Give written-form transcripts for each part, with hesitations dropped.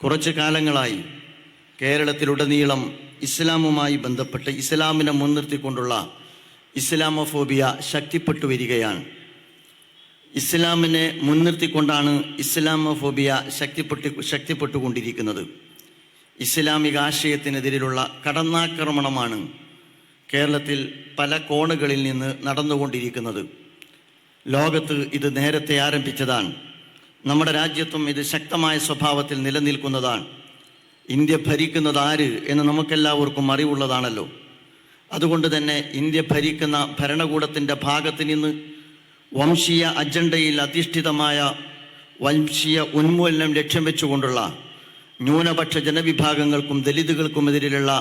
കുറച്ചു കാലങ്ങളായി കേരളത്തിലുടനീളം ഇസ്ലാമുമായി ബന്ധപ്പെട്ട് ഇസ്ലാമിനെ മുൻനിർത്തിക്കൊണ്ടുള്ള ഇസ്ലാമോഫോബിയ ശക്തിപ്പെട്ടു വരികയാണ്. ഇസ്ലാമിനെ മുൻനിർത്തിക്കൊണ്ടാണ് ഇസ്ലാമോഫോബിയ ശക്തിപ്പെട്ടുകൊണ്ടിരിക്കുന്നത്. ഇസ്ലാമിക ആശയത്തിനെതിരെയുള്ള കടന്നാക്രമണമാണ് കേരളത്തിൽ പല കോണുകളിൽ നിന്ന് നടന്നുകൊണ്ടിരിക്കുന്നത്. ലോകത്ത് ഇത് നേരത്തെ ആരംഭിച്ചതാണ്. നമ്മുടെ രാജ്യത്തും ഇത് ശക്തമായ സ്വഭാവത്തിൽ നിലനിൽക്കുന്നതാണ്. ഇന്ത്യ ഭരിക്കുന്നത് ആര് എന്ന് നമുക്കെല്ലാവർക്കും അറിവുള്ളതാണല്ലോ. അതുകൊണ്ട് തന്നെ ഇന്ത്യ ഭരിക്കുന്ന ഭരണകൂടത്തിൻ്റെ ഭാഗത്ത് നിന്ന് വംശീയ അജണ്ടയിൽ അധിഷ്ഠിതമായ വംശീയ ഉന്മൂലനം ലക്ഷ്യം വെച്ചുകൊണ്ടുള്ള ന്യൂനപക്ഷ ജനവിഭാഗങ്ങൾക്കും ദലിതുകൾക്കുമെതിരെയുള്ള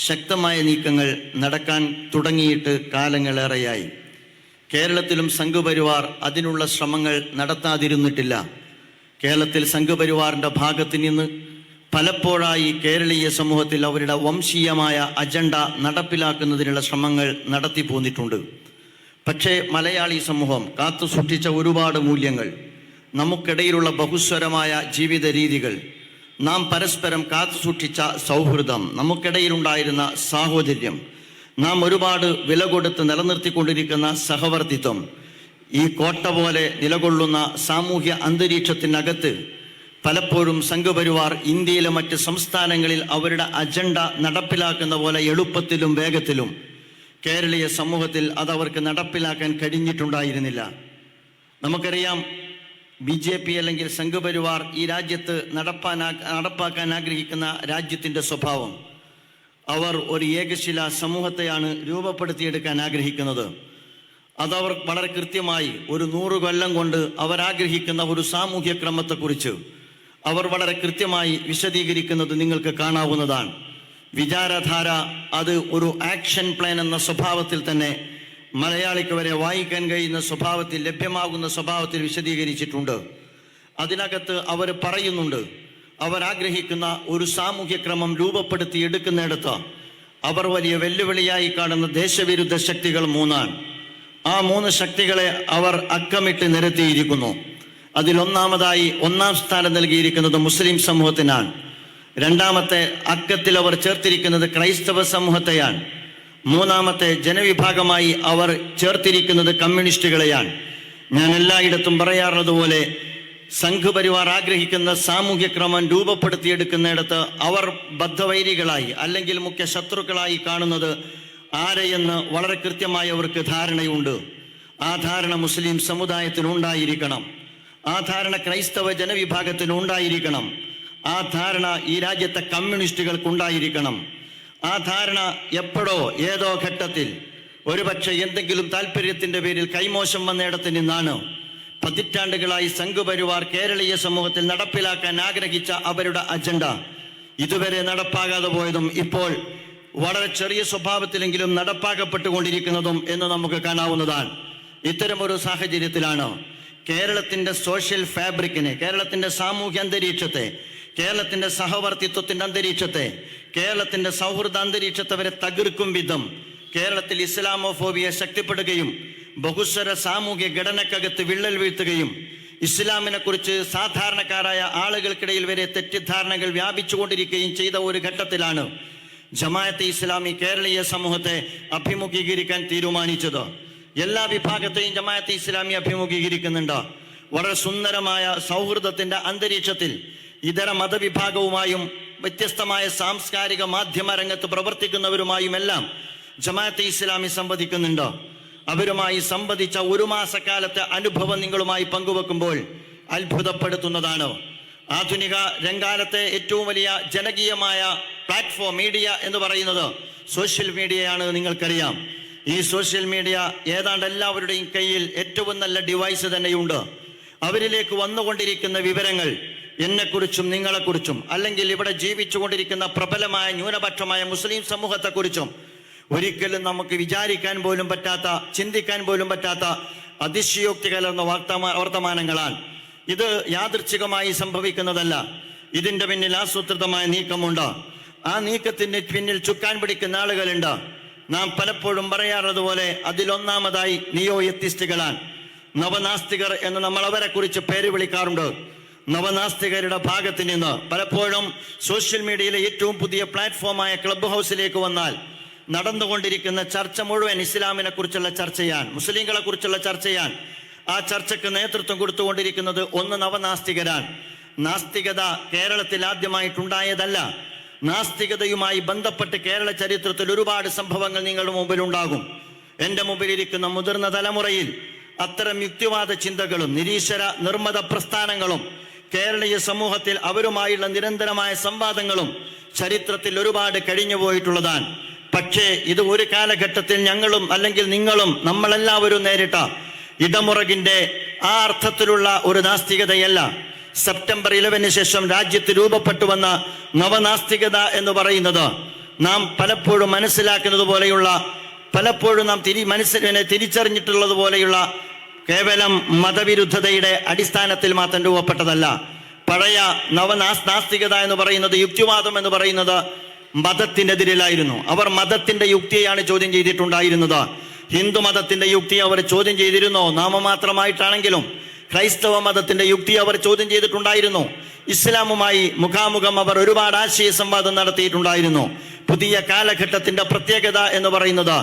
ശക്തമായ നീക്കങ്ങൾ നടക്കാൻ തുടങ്ങിയിട്ട് കാലങ്ങളേറെയായി. കേരളത്തിലും സംഘപരിവാർ അതിനുള്ള ശ്രമങ്ങൾ നടത്താതിരുന്നിട്ടില്ല. കേരളത്തിൽ സംഘപരിവാറിൻ്റെ ഭാഗത്ത് നിന്ന് പലപ്പോഴായി കേരളീയ സമൂഹത്തിൽ അവരുടെ വംശീയമായ അജണ്ട നടപ്പിലാക്കുന്നതിനുള്ള ശ്രമങ്ങൾ നടത്തി പോന്നിട്ടുണ്ട്. പക്ഷേ മലയാളി സമൂഹം കാത്തു സൂക്ഷിച്ച ഒരുപാട് മൂല്യങ്ങൾ, നമുക്കിടയിലുള്ള ബഹുസ്വരമായ ജീവിത രീതികൾ, നാം പരസ്പരം കാത്തു സൂക്ഷിച്ച സൗഹൃദം, നമുക്കിടയിലുണ്ടായിരുന്ന സാഹോദര്യം, നാം ഒരുപാട് വില കൊടുത്ത് നിലനിർത്തിക്കൊണ്ടിരിക്കുന്ന സഹവർത്തിത്വം, ഈ കോട്ട പോലെ നിലകൊള്ളുന്ന സാമൂഹ്യ അന്തരീക്ഷത്തിനകത്ത് പലപ്പോഴും സംഘപരിവാർ ഇന്ത്യയിലെ മറ്റ് സംസ്ഥാനങ്ങളിൽ അവരുടെ അജണ്ട നടപ്പിലാക്കുന്ന പോലെ എളുപ്പത്തിലും വേഗത്തിലും കേരളീയ സമൂഹത്തിൽ അതവർക്ക് നടപ്പിലാക്കാൻ കഴിഞ്ഞിട്ടുണ്ടായിരുന്നില്ല. നമുക്കറിയാം, BJP അല്ലെങ്കിൽ സംഘപരിവാർ ഈ രാജ്യത്ത് നടപ്പാക്കാൻ ആഗ്രഹിക്കുന്ന രാജ്യത്തിൻ്റെ സ്വഭാവം, അവർ ഒരു ഏകശില സമൂഹത്തെയാണ് രൂപപ്പെടുത്തിയെടുക്കാൻ ആഗ്രഹിക്കുന്നത്. അതവർ വളരെ കൃത്യമായി ഒരു 100 കൊല്ലം കൊണ്ട് അവരാഗ്രഹിക്കുന്ന ഒരു സാമൂഹ്യ ക്രമത്തെക്കുറിച്ച് അവർ വളരെ കൃത്യമായി വിശദീകരിക്കുന്നത് നിങ്ങൾക്ക് കാണാവുന്നതാണ്. വിചാരധാര അത് ഒരു ആക്ഷൻ പ്ലാൻ എന്ന സ്വഭാവത്തിൽ തന്നെ മലയാളിക്ക് വരെ വായിക്കാൻ കഴിയുന്ന സ്വഭാവത്തിൽ, ലഭ്യമാകുന്ന സ്വഭാവത്തിൽ വിശദീകരിച്ചിട്ടുണ്ട്. അതിനകത്ത് അവർ പറയുന്നുണ്ട്, അവരാഗ്രഹിക്കുന്ന ഒരു സാമൂഹ്യക്രമം രൂപപ്പെടുത്തിയെടുക്കുന്നിടത്ത് അവർ വലിയ വെല്ലുവിളിയായി കാണുന്ന ദേശവിരുദ്ധ ശക്തികൾ 3 ആ 3 ശക്തികളെ അവർ അക്കമിട്ട് നിരത്തിയിരിക്കുന്നു. അതിലൊന്നാമതായി 1ാം സ്ഥാനം നൽകിയിരിക്കുന്നത് മുസ്ലിം സമൂഹത്തിനാണ്. 2ാമത്തെ അക്കത്തിൽ അവർ ചേർത്തിരിക്കുന്നത് ക്രൈസ്തവ സമൂഹത്തെയാണ്. 3ാമത്തെ ജനവിഭാഗമായി അവർ ചേർത്തിരിക്കുന്നത് കമ്മ്യൂണിസ്റ്റുകളെയാണ്. ഞാൻ എല്ലായിടത്തും പറയാറുള്ളതുപോലെ, സംഘപരിവാർ ആഗ്രഹിക്കുന്ന സാമൂഹ്യക്രമം രൂപപ്പെടുത്തിയെടുക്കുന്നിടത്ത് അവർ ബദ്ധവൈരികളായി അല്ലെങ്കിൽ മുഖ്യ ശത്രുക്കളായി കാണുന്നത് ആരെയെന്ന് വളരെ കൃത്യമായി അവർക്ക് ധാരണയുണ്ട്. ആ ധാരണ മുസ്ലിം സമുദായത്തിനുണ്ടായിരിക്കണം. ആ ധാരണ ക്രൈസ്തവ ജനവിഭാഗത്തിനുണ്ടായിരിക്കണം. ആ ധാരണ ഈ രാജ്യത്തെ കമ്മ്യൂണിസ്റ്റുകൾക്കുണ്ടായിരിക്കണം. ആ ധാരണ എപ്പോഴോ ഏതോ ഘട്ടത്തിൽ ഒരുപക്ഷെ എന്തെങ്കിലും താല്പര്യത്തിൻ്റെ പേരിൽ കൈമോശം വന്നിടത്ത് നിന്നാണ് പതിറ്റാണ്ടുകളായി സംഘപരിവാർ കേരളീയ സമൂഹത്തിൽ നടപ്പിലാക്കാൻ ആഗ്രഹിച്ച അവരുടെ അജണ്ട ഇതുവരെ നടപ്പാകാതെ പോയതും ഇപ്പോൾ വളരെ ചെറിയ സ്വഭാവത്തിലെങ്കിലും നടപ്പാക്കപ്പെട്ടുകൊണ്ടിരിക്കുന്നതും എന്ന് നമുക്ക് കാണാവുന്നതാണ്. ഇത്തരമൊരു സാഹചര്യത്തിലാണ് കേരളത്തിൻ്റെ സോഷ്യൽ ഫാബ്രിക്കിനെ, കേരളത്തിൻ്റെ സാമൂഹ്യ അന്തരീക്ഷത്തെ, കേരളത്തിൻ്റെ സഹവർത്തിത്വത്തിൻ്റെ അന്തരീക്ഷത്തെ, കേരളത്തിൻ്റെ സൗഹൃദ അന്തരീക്ഷത്തെ വരെ തകർക്കും വിധം കേരളത്തിൽ ഇസ്ലാമോഫോബിയ ശക്തിപ്പെടുകയും ബഹുസ്വര സാമൂഹ്യ ഘടനക്കകത്ത് വിള്ളൽ വീഴ്ത്തുകയും ഇസ്ലാമിനെ കുറിച്ച് സാധാരണക്കാരായ ആളുകൾക്കിടയിൽ വരെ തെറ്റിദ്ധാരണകൾ വ്യാപിച്ചുകൊണ്ടിരിക്കുകയും ചെയ്ത ഒരു ഘട്ടത്തിലാണ് ജമാഅത്തെ ഇസ്ലാമി കേരളീയ സമൂഹത്തെ അഭിമുഖീകരിക്കാൻ തീരുമാനിച്ചത്. എല്ലാ വിഭാഗത്തെയും ജമാഅത്തെ ഇസ്ലാമി അഭിമുഖീകരിക്കുന്നുണ്ട്. വളരെ സുന്ദരമായ സൗഹൃദത്തിൻ്റെ അന്തരീക്ഷത്തിൽ ഇതര മതവിഭാഗവുമായും വ്യത്യസ്തമായ സാംസ്കാരിക മാധ്യമ രംഗത്ത് പ്രവർത്തിക്കുന്നവരുമായുമെല്ലാം ജമാഅത്തെ ഇസ്ലാമി സംവദിക്കുന്നുണ്ട്. അവരുമായി സംവദിച്ച 1 മാസക്കാലത്തെ അനുഭവം നിങ്ങളുമായി പങ്കുവെക്കുമ്പോൾ അത്ഭുതപ്പെടുത്തുന്നതാണ്. ആധുനിക രംഗാലത്തെ ഏറ്റവും വലിയ ജനകീയമായ പ്ലാറ്റ്ഫോം മീഡിയ എന്ന് പറയുന്നത് സോഷ്യൽ മീഡിയയാണ്. നിങ്ങൾക്കറിയാം, ഈ സോഷ്യൽ മീഡിയ ഏതാണ്ട് എല്ലാവരുടെയും കയ്യിൽ ഏറ്റവും നല്ല ഡിവൈസ് തന്നെയുണ്ട്. അവരിലേക്ക് വന്നുകൊണ്ടിരിക്കുന്ന വിവരങ്ങൾ എന്നെക്കുറിച്ചും നിങ്ങളെക്കുറിച്ചും അല്ലെങ്കിൽ ഇവിടെ ജീവിച്ചുകൊണ്ടിരിക്കുന്ന പ്രബലമായ ന്യൂനപക്ഷമായ മുസ്ലിം സമൂഹത്തെക്കുറിച്ചും ഒരിക്കലും നമുക്ക് വിചാരിക്കാൻ പോലും പറ്റാത്ത, ചിന്തിക്കാൻ പോലും പറ്റാത്ത അതിശയോക്തി കലർന്ന വർത്തമാനങ്ങളാണ്. ഇത് യാദൃച്ഛികമായി സംഭവിക്കുന്നതല്ല. ഇതിൻ്റെ പിന്നിൽ ആസൂത്രിതമായ നീക്കമുണ്ട്. ആ നീക്കത്തിന് പിന്നിൽ ചുക്കാൻ പിടിക്കുന്ന ആളുകളുണ്ട്. നാം പലപ്പോഴും പറയാറുള്ളതുപോലെ അതിലൊന്നാമതായി നിയോ എത്തിസ്റ്റുകളാണ്. നവനാസ്തികർ എന്ന് നമ്മൾ അവരെ കുറിച്ച് പേര് വിളിക്കാറുണ്ട്. നവനാസ്തികരുടെ ഭാഗത്ത് നിന്ന് പലപ്പോഴും സോഷ്യൽ മീഡിയയിലെ ഏറ്റവും പുതിയ പ്ലാറ്റ്ഫോമായ ക്ലബ് ഹൗസിലേക്ക് വന്നാൽ നടന്നുകൊണ്ടിരിക്കുന്ന ചർച്ച മുഴുവൻ ഇസ്ലാമിനെ കുറിച്ചുള്ള ചർച്ചയാണ്, മുസ്ലിങ്ങളെ കുറിച്ചുള്ള ചർച്ചയാണ്. ആ ചർച്ചയ്ക്ക് നേതൃത്വം കൊടുത്തുകൊണ്ടിരിക്കുന്നത് നവനാസ്തികരാണ്. നാസ്തികത കേരളത്തിൽ ആദ്യമായിട്ടുണ്ടായതല്ല. നാസ്തികതയുമായി ബന്ധപ്പെട്ട് കേരള ചരിത്രത്തിൽ ഒരുപാട് സംഭവങ്ങൾ നിങ്ങളുടെ മുമ്പിലുണ്ടാകും. എൻ്റെ മുമ്പിലിരിക്കുന്ന മുതിർന്ന തലമുറയിൽ അത്തരം യുക്തിവാദ ചിന്തകളും നിരീശ്വര നിർമ്മത പ്രസ്ഥാനങ്ങളും കേരളീയ സമൂഹത്തിൽ അവരുമായുള്ള നിരന്തരമായ സംവാദങ്ങളും ചരിത്രത്തിൽ ഒരുപാട് കഴിഞ്ഞുപോയിട്ടുള്ളതാണ്. പക്ഷേ ഇത് ഒരു കാലഘട്ടത്തിൽ ഞങ്ങളും അല്ലെങ്കിൽ നിങ്ങളും നമ്മളെല്ലാവരും നേരിട്ട ഇടമുറകിന്റെ ആ അർത്ഥത്തിലുള്ള ഒരു നാസ്തികതയല്ല. സെപ്റ്റംബർ 11 ശേഷം രാജ്യത്ത് രൂപപ്പെട്ടു വന്ന നവനാസ്തികത എന്ന് പറയുന്നത് നാം പലപ്പോഴും മനസ്സിലാക്കുന്നത് പോലെയുള്ള, പലപ്പോഴും നാം തിരിച്ചറിഞ്ഞിട്ടുള്ളത് പോലെയുള്ള കേവലം മതവിരുദ്ധതയുടെ അടിസ്ഥാനത്തിൽ മാത്രം രൂപപ്പെട്ടതല്ല. പഴയ നാസ്തികത എന്ന് പറയുന്നത്, യുക്തിവാദം എന്ന് പറയുന്നത് മതത്തിനെതിരിലായിരുന്നു. അവർ മതത്തിന്റെ യുക്തിയാണ് ചോദ്യം ചെയ്തിട്ടുണ്ടായിരുന്നത്. ഹിന്ദു മതത്തിന്റെ യുക്തി അവർ ചോദ്യം ചെയ്തിരുന്നു, നാമമാത്രമായിട്ടാണെങ്കിലും. ക്രൈസ്തവ മതത്തിന്റെ യുക്തി അവർ ചോദ്യം ചെയ്തിട്ടുണ്ടായിരുന്നു. ഇസ്ലാമുമായി മുഖാമുഖം അവർ ഒരുപാട് ആശയ സംവാദം നടത്തിയിട്ടുണ്ടായിരുന്നു. പുതിയ കാലഘട്ടത്തിന്റെ പ്രത്യേകത എന്ന് പറയുന്നത്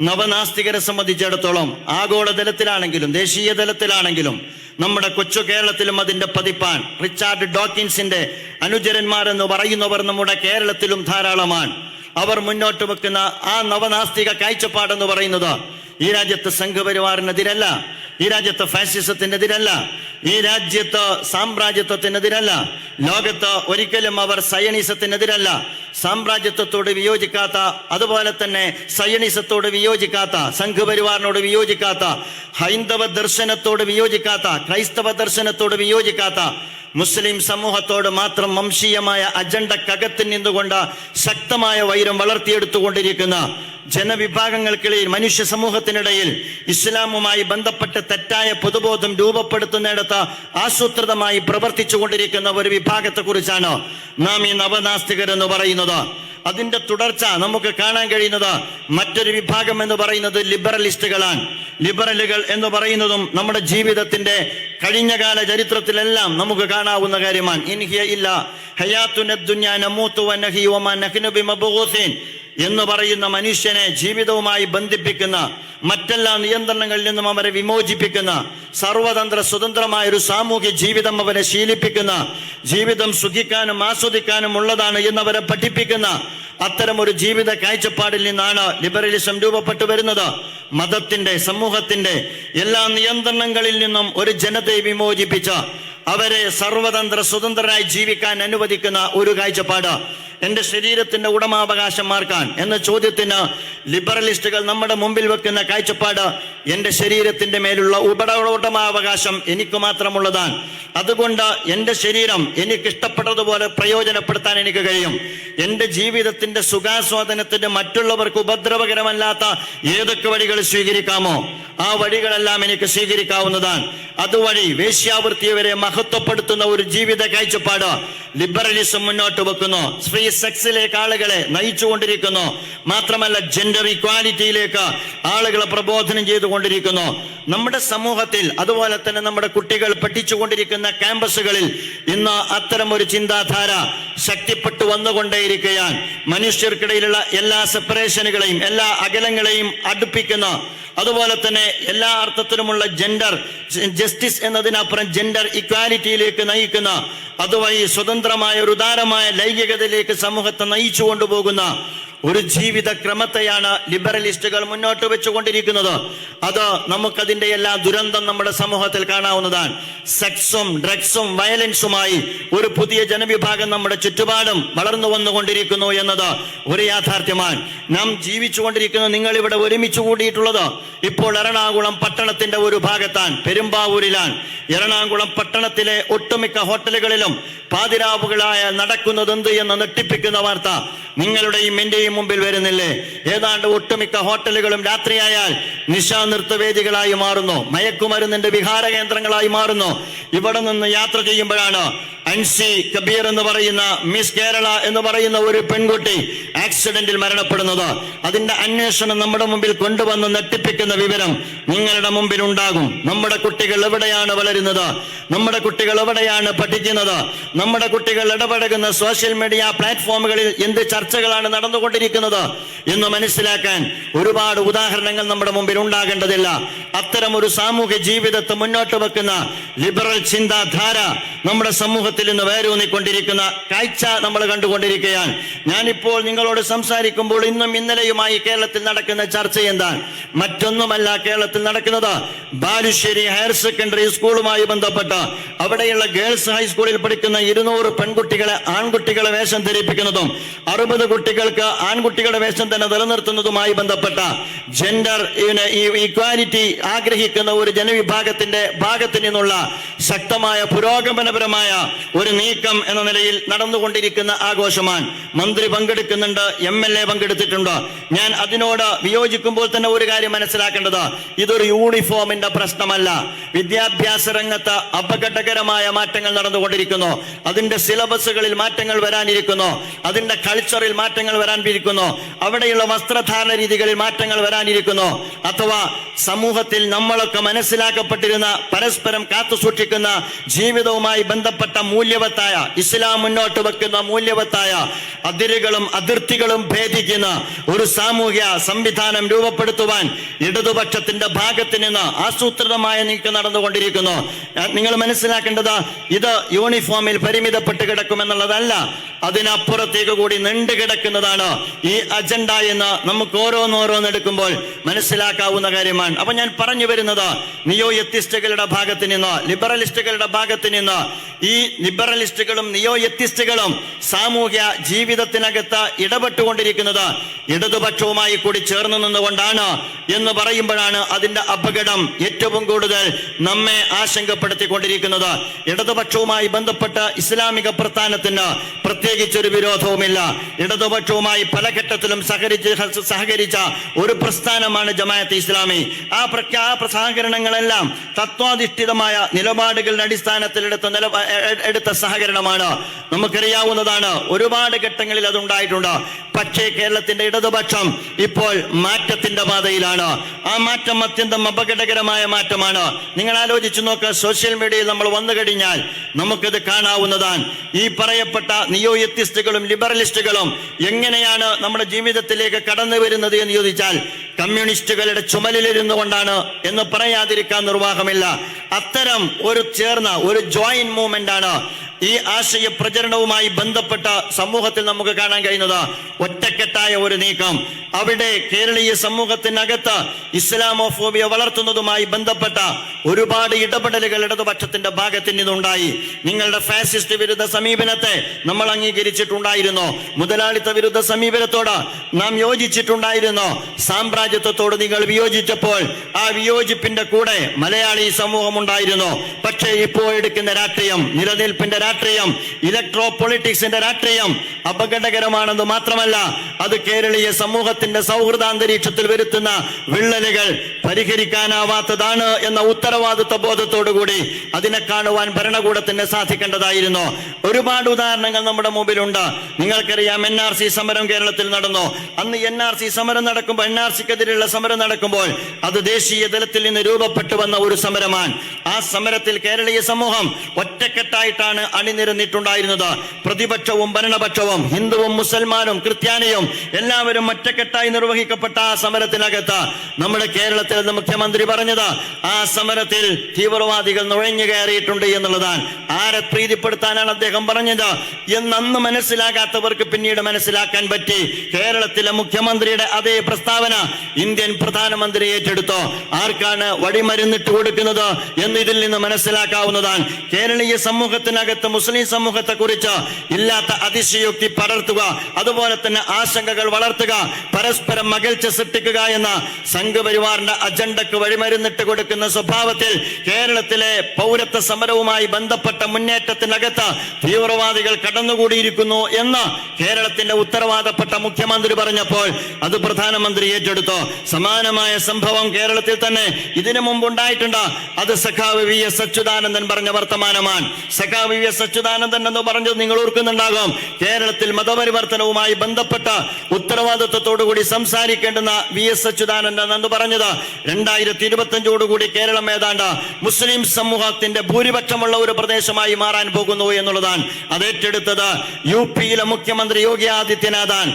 നവനാസ്തികരെ സംബന്ധിച്ചിടത്തോളം ആഗോളതലത്തിലാണെങ്കിലും ദേശീയ തലത്തിലാണെങ്കിലും നമ്മുടെ കൊച്ചു കേരളത്തിലും അതിന്റെ പതിപ്പാൻ. റിച്ചാർഡ് ഡോക്കിൻസിന്റെ അനുചരന്മാരെന്ന് പറയുന്നവർ നമ്മുടെ കേരളത്തിലും ധാരാളമാണ്. അവർ മുന്നോട്ട് വെക്കുന്ന ആ നവനാസ്തിക കാഴ്ചപ്പാടെന്ന് പറയുന്നത് ഈ രാജ്യത്ത് സംഘപരിവാറിനെതിരല്ല, ഈ രാജ്യത്ത് ഫാസിസത്തിനെതിരല്ല, ഈ രാജ്യത്ത് സാമ്രാജ്യത്വത്തിനെതിരല്ല, ലോകത്ത് ഒരിക്കലും അവർ സയണിസത്തിനെതിരല്ല. സാമ്രാജ്യത്വത്തോട് വിയോജിക്കാത്ത, അതുപോലെ തന്നെ സയണിസത്തോട് വിയോജിക്കാത്ത, സംഘപരിവാറിനോട് വിയോജിക്കാത്ത, ഹൈന്ദവ ദർശനത്തോട് വിയോജിക്കാത്ത, ക്രൈസ്തവ ദർശനത്തോട് വിയോജിക്കാത്ത, മുസ്ലിം സമൂഹത്തോട് മാത്രം വംശീയമായ അജണ്ടക്കകത്തിൽ നിന്നുകൊണ്ട് ശക്തമായ വൈരം വളർത്തിയെടുത്തുകൊണ്ടിരിക്കുന്ന ജനവിഭാഗങ്ങൾക്കിടയിൽ, മനുഷ്യ സമൂഹത്തിനിടയിൽ ഇസ്ലാമുമായി ബന്ധപ്പെട്ട് തെറ്റായ പൊതുബോധം രൂപപ്പെടുത്തുന്നിടത്ത് ആസൂത്രിതമായി പ്രവർത്തിച്ചു കൊണ്ടിരിക്കുന്ന ഒരു വിഭാഗത്തെ കുറിച്ചാണ് നാം ഈ നവനാസ്തികരെന്ന് പറയുന്നത്. അതിന്റെ തുടർച്ച നമുക്ക് കാണാൻ കഴിയുന്നത് മറ്റൊരു വിഭാഗം എന്ന് പറയുന്നത് ലിബറലിസ്റ്റുകളാണ്. ലിബറലുകൾ എന്ന് പറയുന്നതും നമ്മുടെ ജീവിതത്തിന്റെ കഴിഞ്ഞകാല ചരിത്രത്തിലെല്ലാം നമുക്ക് കാണാവുന്ന കാര്യമാണ്. ഇൻഹിയ ഇല്ല ഹയാത്തുന ദുനിയ നമൂതു വനഹി വമാ നഹ്നു ബിമബ്ഊസീൻ എന്ന് പറയുന്ന മനുഷ്യനെ ജീവിതവുമായി ബന്ധിപ്പിക്കുന്ന, മറ്റെല്ലാ നിയന്ത്രണങ്ങളിൽ നിന്നും അവരെ വിമോചിപ്പിക്കുന്ന, സർവതന്ത്ര സ്വതന്ത്രമായ ഒരു സാമൂഹ്യ ജീവിതം അവരെ ശീലിപ്പിക്കുന്ന, ജീവിതം സുഖിക്കാനും ആസ്വദിക്കാനും ഉള്ളതാണ് എന്നവരെ പഠിപ്പിക്കുന്ന അത്തരം ഒരു ജീവിത കാഴ്ചപ്പാടിൽ നിന്നാണ് ലിബറലിസം രൂപപ്പെട്ടു വരുന്നത്. മതത്തിന്റെ, സമൂഹത്തിന്റെ എല്ലാ നിയന്ത്രണങ്ങളിൽ നിന്നും ഒരു ജനതയെ വിമോചിപ്പിച്ച അവരെ സർവതന്ത്ര സ്വതന്ത്രരായി ജീവിക്കാൻ അനുവദിക്കുന്ന ഒരു കാഴ്ചപ്പാട്. എന്റെ ശരീരത്തിന്റെ ഉടമാവകാശം എന്ന ചോദ്യത്തിന് ലിബറലിസ്റ്റുകൾ നമ്മുടെ മുമ്പിൽ വെക്കുന്ന കാഴ്ചപ്പാട്, എന്റെ ശരീരത്തിന്റെ മേലുള്ള ഉടമാവകാശം എനിക്ക് മാത്രമുള്ളതാണ്. അതുകൊണ്ട് എന്റെ ശരീരം എനിക്ക് ഇഷ്ടപ്പെട്ടതുപോലെ പ്രയോജനപ്പെടുത്താൻ എനിക്ക് കഴിയും. എന്റെ ജീവിതത്തിന്റെ സുഖാസ്വാദനത്തിന് മറ്റുള്ളവർക്ക് ഉപദ്രവകരമല്ലാത്ത ഏതൊക്കെ വഴികൾ സ്വീകരിക്കാമോ ആ വഴികളെല്ലാം എനിക്ക് സ്വീകരിക്കാവുന്നതാണ്. അതുവഴി വേശ്യാവൃത്തിയെ വരെ മഹത്വപ്പെടുത്തുന്ന ഒരു ജീവിത കാഴ്ചപ്പാട് ലിബറലിസം മുന്നോട്ട് വെക്കുന്നു. ഫ്രീ സെക്സിലേക്ക് ആളുകളെ നയിച്ചുകൊണ്ടിരിക്കുന്നു. മാത്രമല്ല ജെൻഡർ ഇക്വാലിറ്റിയിലേക്ക് ആളുകളെ പ്രബോധനം ചെയ്തുകൊണ്ടിരിക്കുന്നു. നമ്മുടെ സമൂഹത്തിൽ, അതുപോലെ തന്നെ നമ്മുടെ കുട്ടികൾ പഠിച്ചുകൊണ്ടിരിക്കുന്ന ക്യാമ്പസുകളിൽ ഇന്ന് അത്തരം ഒരു ചിന്താധാര ശക്തിപ്പെട്ടു വന്നുകൊണ്ടേയിരിക്കുകയാണ്. മനുഷ്യർക്കിടയിലുള്ള എല്ലാ സെപ്പറേഷനുകളെയും, എല്ലാ അകലങ്ങളെയും അടുപ്പിക്കുന്ന, അതുപോലെ തന്നെ എല്ലാ അർത്ഥത്തിലുമുള്ള ജെൻഡർ ജസ്റ്റിസ് എന്നതിനപ്പുറം ജെൻഡർ ഇക്വാലിറ്റിയിലേക്ക് നയിക്കുന്ന, അതുവഴി സ്വതന്ത്രമായ ഒരു ഉദാരമായ ലൈംഗികതയിലേക്ക് സമൂഹത്തെ നയിച്ചു കൊണ്ടുപോകുന്ന ഒരു ജീവിത ക്രമത്തെയാണ് ലിബറലിസ്റ്റുകൾ മുന്നോട്ട് വെച്ചുകൊണ്ടിരിക്കുന്നത്. അത് നമുക്കതിന്റെ എല്ലാ ദുരന്തം നമ്മുടെ സമൂഹത്തിൽ കാണാവുന്നതാണ്. സെക്സും ഡ്രഗ്സും വയലൻസുമായി ഒരു പുതിയ ജനവിഭാഗം നമ്മുടെ ചുറ്റുപാടും വളർന്നു വന്നുകൊണ്ടിരിക്കുന്നു എന്നത് ഒരു യാഥാർത്ഥ്യമാണ്. നാം ജീവിച്ചുകൊണ്ടിരിക്കുന്ന, നിങ്ങൾ ഇവിടെ ഒരുമിച്ച് കൂടിയിട്ടുള്ളത് ഇപ്പോൾ എറണാകുളം പട്ടണത്തിന്റെ ഒരു ഭാഗത്താണ്, പെരുമ്പാവൂരിലാണ്. എറണാകുളം പട്ടണത്തിലെ ഒട്ടുമിക്ക ഹോട്ടലുകളിലും പാതിരാവുകളായ നടക്കുന്നതെന്ത് എന്ന് നെട്ടിപ്പിക്കുന്ന വാർത്ത നിങ്ങളുടെയും എന്റെയും മുമ്പിൽ വരുന്നില്ലേ? ഏതാണ്ട് ഒട്ടുമിക്ക ഹോട്ടലുകളും രാത്രിയായാൽ നിശാനൃത്തവേദികളായി മാറുന്നു, മയക്കുമരുന്നിന്റെ വിഹാര കേന്ദ്രങ്ങളായി മാറുന്നു. ഇവിടെ നിന്ന് യാത്ര ചെയ്യുമ്പോഴാണ് അൻസി കബീർ എന്ന് പറയുന്ന മിസ് കേരള എന്ന് പറയുന്ന ഒരു പെൺകുട്ടി ആക്സിഡന്റിൽ മരണപ്പെടുന്നത്, അതിന്റെ അന്വേഷണം നമ്മുടെ മുമ്പിൽ കൊണ്ടുവന്ന് നെട്ടിപ്പിക്കുന്ന വിവരം നിങ്ങളുടെ മുമ്പിൽ ഉണ്ടാകും. നമ്മുടെ കുട്ടികൾ എവിടെയാണ് വളരുന്നത്, നമ്മുടെ കുട്ടികൾ എവിടെയാണ് പഠിക്കുന്നത്, നമ്മുടെ കുട്ടികൾ ഇടപഴകുന്ന സോഷ്യൽ മീഡിയ പ്ലാറ്റ്ഫോമുകളിൽ എന്ത് ചർച്ചകളാണ് നടന്നുകൊണ്ടിരിക്കുന്നത് എന്ന് മനസ്സിലാക്കാൻ ഒരുപാട് ഉദാഹരണങ്ങൾ നമ്മുടെ മുമ്പിൽ ഉണ്ടാകേണ്ടതില്ല. അത്തരം ഒരു സാമൂഹ്യ ജീവിതത്തെ മുന്നോട്ട് വെക്കുന്ന ലിബറൽ ചിന്താധാര നമ്മുടെ സമൂഹത്തിൽ ഇന്ന് വേരൂന്നിക്കൊണ്ടിരിക്കുന്ന കാഴ്ച നമ്മൾ കണ്ടുകൊണ്ടിരിക്കുകയാണ്. ഞാനിപ്പോൾ നിങ്ങളോട് സംസാരിക്കുമ്പോൾ ഇന്നും ഇന്നലെയുമായി കേരളത്തിൽ നടക്കുന്ന ചർച്ച എന്താണ്? മറ്റൊന്നുമല്ല കേരളത്തിൽ നടക്കുന്നത്. ബാലുശ്ശേരി ഹയർ സെക്കൻഡറി സ്കൂളുമായി ബന്ധപ്പെട്ട് അവിടെയുള്ള ഗേൾസ് ഹൈസ്കൂളിൽ പഠിക്കുന്ന 200 പെൺകുട്ടികളെ ആൺകുട്ടികളെ വേഷം ധരിപ്പിക്കുന്നതും 60 കുട്ടികൾക്ക് ആൺകുട്ടികളുടെ വേഷം തന്നെ നിലനിർത്തുന്നതുമായി ബന്ധപ്പെട്ട ജെൻഡർ ഈക്വാലിറ്റി ആഗ്രഹിക്കുന്ന ഒരു ജനവിഭാഗത്തിന്റെ ഭാഗത്ത് നിന്നുള്ള ശക്തമായ പുരോഗമനപരമായ ഒരു നീക്കം എന്ന നിലയിൽ നടന്നുകൊണ്ടിരിക്കുന്ന ആഘോഷമാണ്. മന്ത്രി പങ്കെടുക്കുന്നുണ്ട്, MLA പങ്കെടുത്തിട്ടുണ്ട്. ഞാൻ അതിനോട് വിയോജിക്കുമ്പോൾ തന്നെ ഒരു കാര്യം മനസ്സിലാക്കേണ്ടത്, ഇതൊരു യൂണിഫോമിന്റെ പ്രശ്നമല്ല. വിദ്യാഭ്യാസ രംഗത്ത് അപകടകരമായ മാറ്റങ്ങൾ നടന്നുകൊണ്ടിരിക്കുന്നു. അതിന്റെ സിലബസുകളിൽ മാറ്റങ്ങൾ വരാനിരിക്കുന്നു, അതിന്റെ കൾച്ചറിൽ മാറ്റങ്ങൾ വരാനിരിക്കുന്നു, അവിടെയുള്ള വസ്ത്രധാരണ രീതികളിൽ മാറ്റങ്ങൾ വരാനിരിക്കുന്നു. അഥവാ സമൂഹത്തിൽ നമ്മളൊക്കെ മനസ്സിലാക്കപ്പെട്ടിരുന്ന പരസ്പരം കാത്തുസൂക്ഷിക്കുന്ന ജീവിതവുമായി ബന്ധപ്പെട്ട മൂല്യവത്തായ ഇസ്ലാം മുന്നോട്ട് വെക്കുന്ന മൂല്യവത്തായ അതിരുകളും അതിർത്തികളും ഭേദിക്കുന്ന ഒരു സാമൂഹ്യ സംവിധാനം രൂപപ്പെടുത്തുവാൻ ഇടതുപക്ഷത്തിന്റെ ഭാഗത്ത് നിന്ന് ആസൂത്രിതമായ നീക്കം നടന്നുകൊണ്ടിരിക്കുന്നു. നിങ്ങൾ മനസ്സിലാക്കേണ്ടത്, ഇത് യൂണിഫോമിൽ പരിമിതപ്പെട്ട് കിടക്കുമെന്നുള്ളതല്ല, അതിനപ്പുറത്തേക്ക് കൂടി നീണ്ടു കിടക്കുന്നതാണ് ഈ അജണ്ട എന്ന് നമുക്ക് ഓരോന്നോരോന്നെടുക്കുമ്പോൾ മനസ്സിലാക്കാവുന്ന കാര്യമാണ്. അപ്പൊ ഞാൻ പറഞ്ഞു വരുന്നത്, നിയോ എത്തിസ്റ്റുകളുടെ ഭാഗത്ത് നിന്ന്, ലിബറലിസ്റ്റുകളുടെ ഭാഗത്ത് നിന്ന് ഈ ലിബറലിസ്റ്റുകളും നിയോ എത്തിസ്റ്റുകളും സാമൂഹ്യ ജീവിതത്തിനകത്ത് ഇടപെട്ടുകൊണ്ടിരിക്കുന്നത് ഇടതുപക്ഷവുമായി കൂടി ചേർന്ന് നിന്നുകൊണ്ടാണ് എന്ന് പറയുമ്പോഴാണ് അതിന്റെ അപകടം ഏറ്റവും കൂടുതൽ നമ്മെ ആശങ്കപ്പെടുത്തിക്കൊണ്ടിരിക്കുന്നത്. ഇടതുപക്ഷവുമായി ബന്ധപ്പെട്ട് ഇസ്ലാമിക പ്രസ്ഥാനത്തിന് പ്രത്യേകിച്ചൊരു വിരോധവുമില്ല. ഇടതുപക്ഷവുമായി പല ഘട്ടത്തിലും സഹകരിച്ച ഒരു പ്രസ്ഥാനമാണ് ജമാഅത്തെ ഇസ്ലാമി. ആ സഹകരണങ്ങളെല്ലാം തത്വാധിഷ്ഠിതമായ നിലപാടുകളുടെ അടിസ്ഥാനത്തിൽ എടുത്ത സഹകരണമാണ്. നമുക്കറിയാവുന്നതാണ്, ഒരുപാട് ഘട്ടങ്ങളിൽ അതുണ്ടായിട്ടുണ്ട്. പക്ഷേ കേരളത്തിന്റെ ഇടതുപക്ഷം ഇപ്പോൾ മാറ്റത്തിന്റെ പാതയിലാണ്. ആ മാറ്റം അത്യന്തം അപകടകരമായ മാറ്റമാണ്. നിങ്ങൾ ആലോചിച്ചു നോക്ക്, സോഷ്യൽ മീഡിയയിൽ നമ്മൾ വന്നു കഴിഞ്ഞാൽ നമുക്കിത് കാണാവുന്നതാണ്. ഈ പറയപ്പെട്ട നിയോ എത്തിസ്റ്റുകളും ലിബറലിസ്റ്റുകളും എങ്ങനെയാണ് നമ്മുടെ ജീവിതത്തിലേക്ക് കടന്നു വരുന്നത് എന്ന് ചോദിച്ചാൽ കമ്മ്യൂണിസ്റ്റുകളുടെ ചുമലിലിരുന്നു കൊണ്ടാണ് എന്ന് പറയാതിരിക്കാൻ നിർവാഹമില്ല. അത്തരം ഒരു ചേർന്ന ഒരു ജോയിന്റ് മൂവ്മെന്റ് ആണ് ഈ ആശയ പ്രചരണവുമായി ബന്ധപ്പെട്ട സമൂഹത്തിൽ നമുക്ക് കാണാൻ കഴിയുന്നത്. ഒറ്റക്കെട്ടായ ഒരു നീക്കം അവിടെ കേരളീയ സമൂഹത്തിനകത്ത് ഇസ്ലാമോഫോബിയ വളർത്തുന്നതുമായി ബന്ധപ്പെട്ട ഒരുപാട് ഇടപെടലുകൾ ഇടതുപക്ഷത്തിന്റെ ഭാഗത്ത് നിന്നുണ്ടായി. നിങ്ങളുടെ ഫാസിസ്റ്റ് വിരുദ്ധ സമീപനത്തെ നമ്മൾ അംഗീകരിച്ചിട്ടുണ്ടായിരുന്നു, മുതലാളിത്ത വിരുദ്ധ സമീപനത്തോട് നാം യോജിച്ചിട്ടുണ്ടായിരുന്നു, സാമ്രാജ്യത്വത്തോട് നിങ്ങൾ വിയോജിച്ചപ്പോൾ ആ വിയോജിപ്പിന്റെ കൂടെ മലയാളി സമൂഹം ഉണ്ടായിരുന്നു. പക്ഷേ ഇപ്പോൾ എടുക്കുന്ന രാഷ്ട്രീയം, നിലനിൽപ്പിന്റെ രാഷ്ട്രീയം, ഇലക്ട്രോ പൊളിറ്റിക്സിന്റെ രാഷ്ട്രീയം അപകടകരമാണെന്ന് മാത്രമല്ല, അത് കേരളീയ സമൂഹത്തിന്റെ സൗഹൃദാന്തരീക്ഷത്തിൽ വരുത്തുന്ന വിള്ളലുകൾ പരിഹരിക്കാനാവാത്തതാണ് എന്ന ഉത്തരവാദിത്വ ബോധത്തോടുകൂടി അതിനെ കാണുവാൻ ഭരണകൂടത്തിന് സാധിക്കേണ്ടതായിരുന്നു. ഒരുപാട് ഉദാഹരണങ്ങൾ നമ്മുടെ മുമ്പിലുണ്ട്. നിങ്ങൾക്കറിയാം, NRC സമരം കേരളത്തിൽ നടന്നു. അന്ന് NRC സമരം നടക്കുമ്പോൾ, NRCക്കെതിരെയുള്ള സമരം നടക്കുമ്പോൾ അത് ദേശീയ തലത്തിൽ നിന്ന് രൂപപ്പെട്ടു വന്ന ഒരു സമരമാണ്. ആ സമരത്തിൽ കേരളീയ സമൂഹം ഒറ്റക്കെട്ടായിട്ടാണ് അണിനിരന്നിട്ടുണ്ടായിരുന്നത്. പ്രതിപക്ഷവും ഭരണപക്ഷവും, ഹിന്ദുവും മുസൽമാനും ക്രിസ്ത്യാനിയും എല്ലാവരും ഒറ്റക്കെട്ടായി നിർവഹിക്കപ്പെട്ട ആ സമരത്തിനകത്ത് നമ്മുടെ കേരളത്തിലെ മുഖ്യമന്ത്രി പറഞ്ഞത് ആ സമരത്തിൽ തീവ്രവാദികൾ നുഴഞ്ഞു കയറിയിട്ടുണ്ട് എന്നുള്ളതാണ്. ആരെ പ്രീതിപ്പെടുത്താനാണ് അദ്ദേഹം പറഞ്ഞത് എന്നന്ന് മനസ്സിലാകാത്തവർക്ക് പിന്നീട് മനസ്സിലാക്കാൻ പറ്റി. കേരളത്തിലെ മുഖ്യമന്ത്രിയുടെ അതേ പ്രസ്താവന ഇന്ത്യൻ പ്രധാനമന്ത്രി ഏറ്റെടുത്തു. ആർക്കാണ് വടിമരുന്നിട്ട് കൊടുക്കുന്നത് എന്ന് ഇതിൽ നിന്ന് മനസ്സിലാക്കാവുന്നതാണ്. കേരളീയ സമൂഹത്തിനകത്ത് മുസ്ലിം സമൂഹത്തെ കുറിച്ച് ഇല്ലാത്ത അതിശയോക്തി പടർത്തുക, അതുപോലെ തന്നെ ആശങ്കകൾ വളർത്തുക, പരസ്പരം അകൽച്ച സൃഷ്ടിക്കുക എന്ന സംഘപരിവാറിന്റെ അജണ്ടക്ക് വഴിമരുന്നിട്ട് കൊടുക്കുന്ന സ്വഭാവത്തിൽ കേരളത്തിലെ പൗരത്വ സമരവുമായി ബന്ധപ്പെട്ട മുന്നേറ്റത്തിനകത്ത് തീവ്രവാദികൾ കടന്നുകൂടിയിരിക്കുന്നു എന്ന് കേരളത്തിന്റെ ഉത്തരവാദപ്പെട്ട മുഖ്യമന്ത്രി പറഞ്ഞപ്പോൾ അത് പ്രധാനമന്ത്രി ഏറ്റെടുത്തു. സമാനമായ സംഭവം കേരളത്തിൽ തന്നെ ഇതിനു മുമ്പ് ഉണ്ടായിട്ടുണ്ട്. അത് സഖാവ് VS അച്യുതാനന്ദൻ പറഞ്ഞ വർത്തമാനമാണ്. സഖാവ് VS VS അച്യുതാനന്ദൻ എന്ന് പറഞ്ഞത് നിങ്ങൾ ഓർക്കുന്നുണ്ടാകും. കേരളത്തിൽ മതപരിവർത്തനവുമായി ബന്ധപ്പെട്ട ഉത്തരവാദിത്വത്തോടുകൂടി സംസാരിക്കേണ്ടുന്ന VS അച്യുതാനന്ദൻ എന്ന് പറഞ്ഞത് 2025 കേരളം ഏതാണ്ട് മുസ്ലിം സമൂഹത്തിന്റെ ഭൂരിപക്ഷമുള്ള ഒരു പ്രദേശമായി മാറാൻ പോകുന്നു എന്നുള്ളതാണ്. അത് ഏറ്റെടുത്തത് UP-യിലെ മുഖ്യമന്ത്രി യോഗി ആദിത്യനാഥാൻ.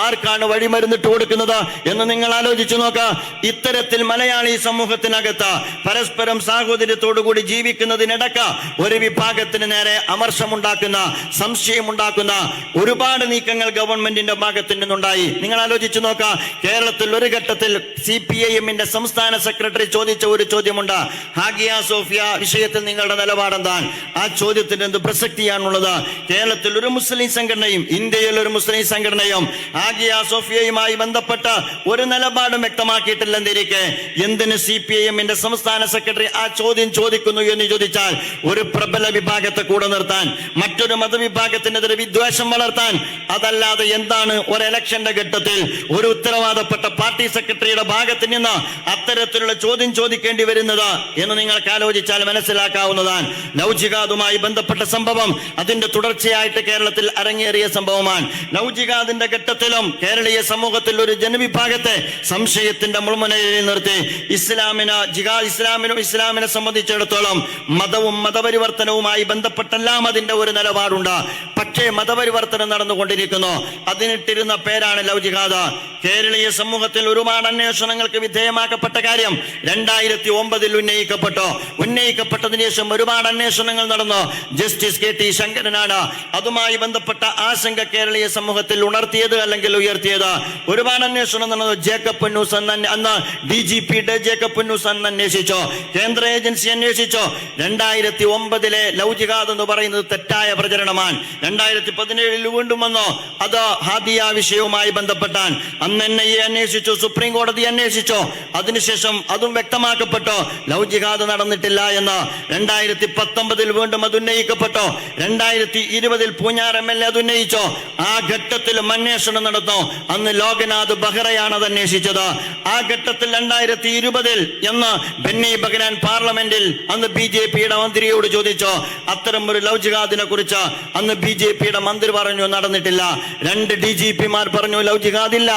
ആർക്കാണ് വഴിമരുന്നിട്ട് കൊടുക്കുന്നത് എന്ന് നിങ്ങൾ ആലോചിച്ചു നോക്കുക. ഇത്തരത്തിൽ മലയാളി സമൂഹത്തിനകത്ത് പരസ്പരം സാഹോദര്യത്തോടുകൂടി ജീവിക്കുന്നതിനിടക്ക് ഒരു വിഭാഗത്തിന് നേരെ അമർഷമുണ്ടാക്കുന്ന, സംശയമുണ്ടാക്കുന്ന ഒരുപാട് നീക്കങ്ങൾ ഗവൺമെന്റിന്റെ ഭാഗത്തു നിന്നുണ്ടായി. നിങ്ങൾ ആലോചിച്ചു നോക്കുക. കേരളത്തിൽ ഒരു ഘട്ടത്തിൽ CPIM-ന്റെ സംസ്ഥാന സെക്രട്ടറി ചോദിച്ച ഒരു ചോദ്യമുണ്ട്. ഹാഗിയ സോഫിയ വിഷയത്തിൽ നിങ്ങളുടെ നിലപാടെന്താണ്? ആ ചോദ്യത്തിന് എന്ത് പ്രസക്തിയാണുള്ളത്? കേരളത്തിൽ ഒരു മുസ്ലിം സംഘടനയും, ഇന്ത്യയിൽ ഒരു മുസ്ലിം സംഘടനയും ഹാഗിയ സോഫിയയുമായി ബന്ധപ്പെട്ട് ഒരു നിലപാടും വ്യക്തമാക്കിയിട്ടില്ലെന്നിരിക്കെ എന്തിന് CPIM-ന്റെ സംസ്ഥാന സെക്രട്ടറി ആ ചോദ്യം ചോദിക്കുന്നു എന്ന് ചോദിച്ചാൽ, ഒരു പ്രബല വിഭാഗത്തെ കൂടെ നിർത്താൻ, മറ്റൊരു മതവിഭാഗത്തിനെതിരെ വിദ്വേഷം വളർത്താൻ. അതല്ലാതെ എന്താണ് ഒരു ഇലക്ഷന്റെ ഘട്ടത്തിൽ ഒരു ഉത്തരവാദപ്പെട്ട പാർട്ടി സെക്രട്ടറിയുടെ ഭാഗത്ത് നിന്ന് അത്തരത്തിലുള്ള ചോദ്യം ചോദിക്കേണ്ടി വരുന്നത് എന്ന് നിങ്ങൾക്ക് ആലോചിച്ചാൽ മനസ്സിലാക്കാവുന്നതാണ്. ലവ് ജിഹാദുമായി ബന്ധപ്പെട്ട സംഭവം അതിന്റെ തുടർച്ചയായിട്ട് കേരളത്തിൽ അരങ്ങേറിയ സംഭവമാണ്. ലവ് ജിഹാദിന്റെ ഘട്ടത്തിലും കേരളീയ സമൂഹത്തിൽ ഒരു ജനവിഭാഗത്തെ സംശയത്തിന്റെ മുൾമുനയിൽ നിർത്തി ഇസ്ലാമിനെ സംബന്ധിച്ചിടത്തോളം മതവും മതപരിവർത്തനവുമായി ബന്ധപ്പെട്ടെല്ലാം അതിന്റെ ഒരു നിലപാടുണ്ട്. പക്ഷേ മതപരിവർത്തനം നടന്നുകൊണ്ടിരിക്കുന്നു. അതിനിട്ടിരുന്ന പേരാണ് ലവ് ജിഹാദ്. കേരളീയ സമൂഹത്തിൽ ഒരുപാട് അന്വേഷണങ്ങൾക്ക് വിധേയമാക്കപ്പെട്ട കാര്യം 2009 ഉന്നയിക്കപ്പെട്ടതിന് ശേഷം ഒരുപാട് അന്വേഷണങ്ങൾ നടന്നു. ജസ്റ്റിസ് KT ശങ്കരനാണ് അതുമായി ബന്ധപ്പെട്ട ആശങ്ക കേരളീയ സമൂഹത്തിൽ ഉണർത്തിയത്, അല്ലെങ്കിൽ ഉയർത്തിയത്. ഒരുപാട് അന്വേഷണം നടന്നു. ജേക്കബ് പുന്നൂസ് അന്ന് DGP ജേക്കബ് പുന്നൂസ് അന്വേഷിച്ചോ, കേന്ദ്ര ഏജൻസി അന്വേഷിച്ചോ. 2009 ലവ് ജിഹാദ് എന്ന് പറയുന്നത് തെറ്റായ പ്രചരണമാണ്. 2017 വീണ്ടും വന്നോ, അത് ഹാദിയ വിഷയവുമായി ബന്ധപ്പെട്ടാൻ. അന്ന് NIA അന്വേഷിച്ചു, സുപ്രീം കോടതി അന്വേഷിച്ചോ. അതിനുശേഷം അതും വ്യക്തമാക്കപ്പെട്ടോ ലവ് ജിഹാദ് നടന്നിട്ടില്ല എന്ന്. 2019 വീണ്ടും അത് ഉന്നയിക്കപ്പെട്ടോ. 2020 പൂഞ്ഞാർ MLA അത് ഉന്നയിച്ചോ. ആ ഘട്ടത്തിലും അന്വേഷണം നടന്നു. അന്ന് ലോകനാഥ് ബെഹ്റയാണ് അത് അന്വേഷിച്ചത്. ആ ഘട്ടത്തിൽ 2020 എന്ന് ബെന്നി ബെഹ്നാൻ പാർലമെന്റിൽ അന്ന് BJP-യുടെ മന്ത്രിയോട് ചോദിച്ചോ അത്തരം ഒരു ലവ് ജിഹാദിനെ കുറിച്ച്. അന്ന് BJP-യുടെ മന്ത്രി പറഞ്ഞു നടന്നിട്ടില്ല. 2 DGP-മാർ പറഞ്ഞു ലവ് ജിഹാദില്ല.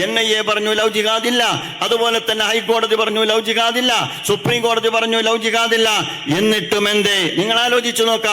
NIA പറഞ്ഞു ലവ് ജിഹാദില്ല. അതുപോലെ തന്നെ ഹൈക്കോടതി പറഞ്ഞു ലവ് ജിഹാദില്ല. സുപ്രീം കോടതി പറഞ്ഞു ലവ് ജിഹാദില്ല. എന്നിട്ടും എന്തേ? നിങ്ങൾ ആലോചിച്ചു നോക്ക.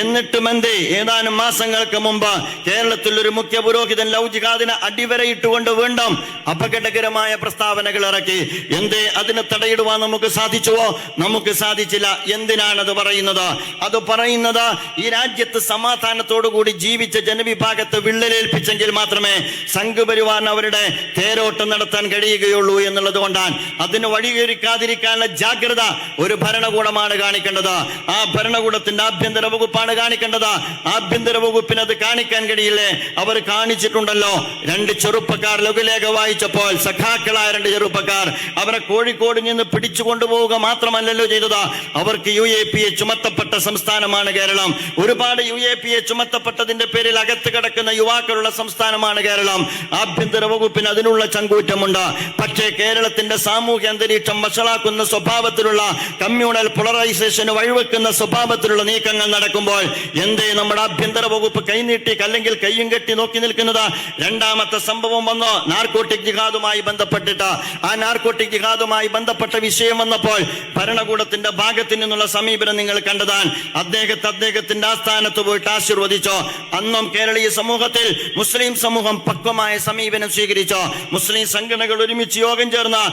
എന്നിട്ടും എന്തേ? ഏതാനും മാസങ്ങൾക്ക് മുമ്പ് കേരളത്തിൽ ഒരു മുഖ്യ പുരോഹിതൻ ലവ് ജിഹാദിനെ അടിവരയിട്ടുകൊണ്ട് വീണ്ടും അപകടകരമായ പ്രസ്താവനകൾ ഇറക്കി. എന്തേ അതിനെ തടയിടുവാൻ നമുക്ക് സാധിച്ചുവോ? നമുക്ക് സാധിച്ചില്ല. എന്തിനാണത് പറയുന്നത്? അത് പറയുന്നത് ഈ രാജ്യത്ത് സമാധാനത്തോടുകൂടി ജീവിച്ച ജനവിഭാഗത്തെ വിള്ളലേൽപ്പിച്ചെങ്കിൽ മാത്രമേ സംഘപരിവാറിന് അവരുടെ തേരോട്ടം നടത്താൻ കഴിയുകയുള്ളൂ എന്നുള്ളത് കൊണ്ടാണ്. അതിന് വഴിയൊരുക്കാതിരിക്കാനുള്ള ജാഗ്രത ഒരു ഭരണകൂടമാണ് കാണിക്കേണ്ടത്. ആ ഭരണകൂടത്തിന്റെ ആഭ്യന്തര വകുപ്പാണ് കാണിക്കേണ്ടത്. ആഭ്യന്തര വകുപ്പിന് അത് കാണിക്കാൻ കഴിയില്ലേ? അവർ കാണിച്ചിട്ടുണ്ടല്ലോ. 2 ചെറുപ്പക്കാർ ലഘുലേഖ വായിച്ചപ്പോൾ, സഖാക്കളായ 2 ചെറുപ്പക്കാർ, അവരെ കോഴിക്കോട് നിന്ന് പിടിച്ചു കൊണ്ടുപോവുക മാത്രമല്ലല്ലോ ചെയ്തത്. അവർക്ക് UAPA ചുമത്തപ്പെട്ട സംസ്ഥാനമാണ് കേരളം. ഒരുപാട് UAPA ചുമത്തപ്പെട്ടതിന്റെ പേരിൽ അകത്ത് കിടക്കുന്ന യുവാക്കളുള്ള സംസ്ഥാനമാണ് കേരളം. ആഭ്യന്തര വകുപ്പിന് അതിനുള്ള ചങ്കൂറ്റമുണ്ട്. പക്ഷേ കേരളത്തിന്റെ സാമൂഹ്യ അന്തരീക്ഷം വഷളാക്കുന്ന സ്വഭാവത്തിലുള്ള, കമ്മ്യൂണൽ പോളറൈസേഷന് വഴിവെക്കുന്ന സ്വഭാവത്തിലുള്ള നീക്കങ്ങൾ നടക്കുമ്പോൾ എന്തേ നമ്മുടെ ആഭ്യന്തര വകുപ്പ് കൈനീട്ടി അല്ലെങ്കിൽ കയ്യും കെട്ടി നോക്കി നിൽക്കുന്നത്? രണ്ടാമത്തെ സംഭവം വന്നു നാർക്കോട്ടിക് ജിഹാദുമായി ബന്ധപ്പെട്ടിട്ട്. ആ നാർക്കോട്ടിക് ജിഹാദുമായി ബന്ധപ്പെട്ട വിഷയം വന്നപ്പോൾ ഭരണകൂടത്തിന്റെ ഭാഗത്തു നിന്നുള്ള സമീപനം നിങ്ങൾ കണ്ടതാണ്. അദ്ദേഹത്തിന്റെ ആസ്ഥാനത്ത് പോയിട്ട് ആശീർവദിച്ചോ. അന്നും കേരളീയ സമൂഹത്തിൽ മുസ്ലിം സമൂഹം പക്വമായ സമീപനം സ്വീകരിച്ചോ. മുസ്ലിം സംഘടനകൾ ഒരുമിച്ച് യോഗം ചേർന്ന്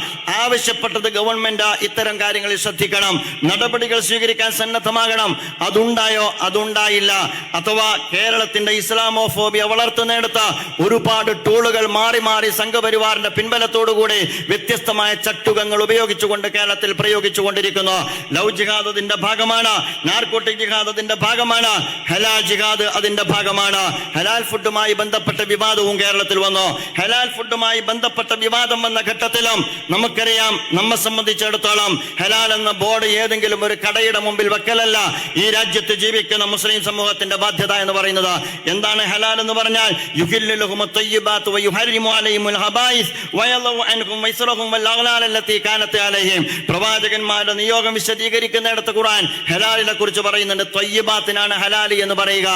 ആവശ്യപ്പെട്ടത് ഗവൺമെന്റ് ഇത്തരം കാര്യങ്ങളിൽ ശ്രദ്ധിക്കണം, നടപടികൾ സ്വീകരിക്കാൻ സന്നദ്ധമാകണം. അതുണ്ടായോ? അതുണ്ടായില്ല. അഥവാ കേരളത്തിന്റെ ഇസ്ലാമോഫോബിയ വളർത്തുന്നിടത്ത് ഒരുപാട് ടൂളുകൾ മാറി മാറി സംഘപരിവാറിന്റെ പിൻബലത്തോടുകൂടി വ്യത്യസ്തമായ ചട്ടുകങ്ങൾ ഉപയോഗിച്ചുകൊണ്ട് കേരളത്തിൽ പ്രയോഗിച്ചുകൊണ്ടിരിക്കുന്നു. ലവ് ജിഹാദ് അതിന്റെ ഭാഗമാണ്. നാർക്കോട്ടിക് ജിഹാദ് അതിന്റെ ഭാഗമാണ്. ഹലാൽ ജിഹാദ് അതിന്റെ ഭാഗമാണ്. ഹലാൽ ഫുഡുമായി ബന്ധപ്പെട്ട വിവാദവും കേരളത്തിൽ വന്നു. ഹലാൽ ഫുഡ് ഫുഡുമായി ബന്ധപ്പെട്ട വിവാദം വന്ന ഘട്ടത്തിലും നമുക്കറിയാം, നമ്മെ സംബന്ധിച്ചിടത്തോളം ഹലാൽ എന്ന ബോർഡ് ഏതെങ്കിലും ഒരു കടയുടെ മുമ്പിൽ വെക്കലല്ല ഈ രാജ്യത്ത് ജീവിക്കുന്ന മുസ്ലിം സമൂഹത്തിന്റെ ബാധ്യത എന്ന് പറയുന്നത്. എന്താണ് ഹലാൽ എന്ന് പറഞ്ഞാൽ? യുഹില്ലു ലഹുമുത് തയ്യിബാത്ത് വയുഹർരിമു അലൈഹിമുൽ ഹബായിസ് വയളഉ അൻഹും വൈസ്റഹും വൽഅഗ്ലാൽ അല്ലതി കാനത് അലൈഹിം. പ്രവാചകന്മാരുടെ നിയോഗം വിശദീകരിക്കുന്നിടത്ത് ഖുർആൻ ഹലാലിനെ കുറിച്ച് പറയുന്നുണ്ട്. തയ്യിബാത്തിനാണ് ഹലാൽ എന്ന് പറയുക.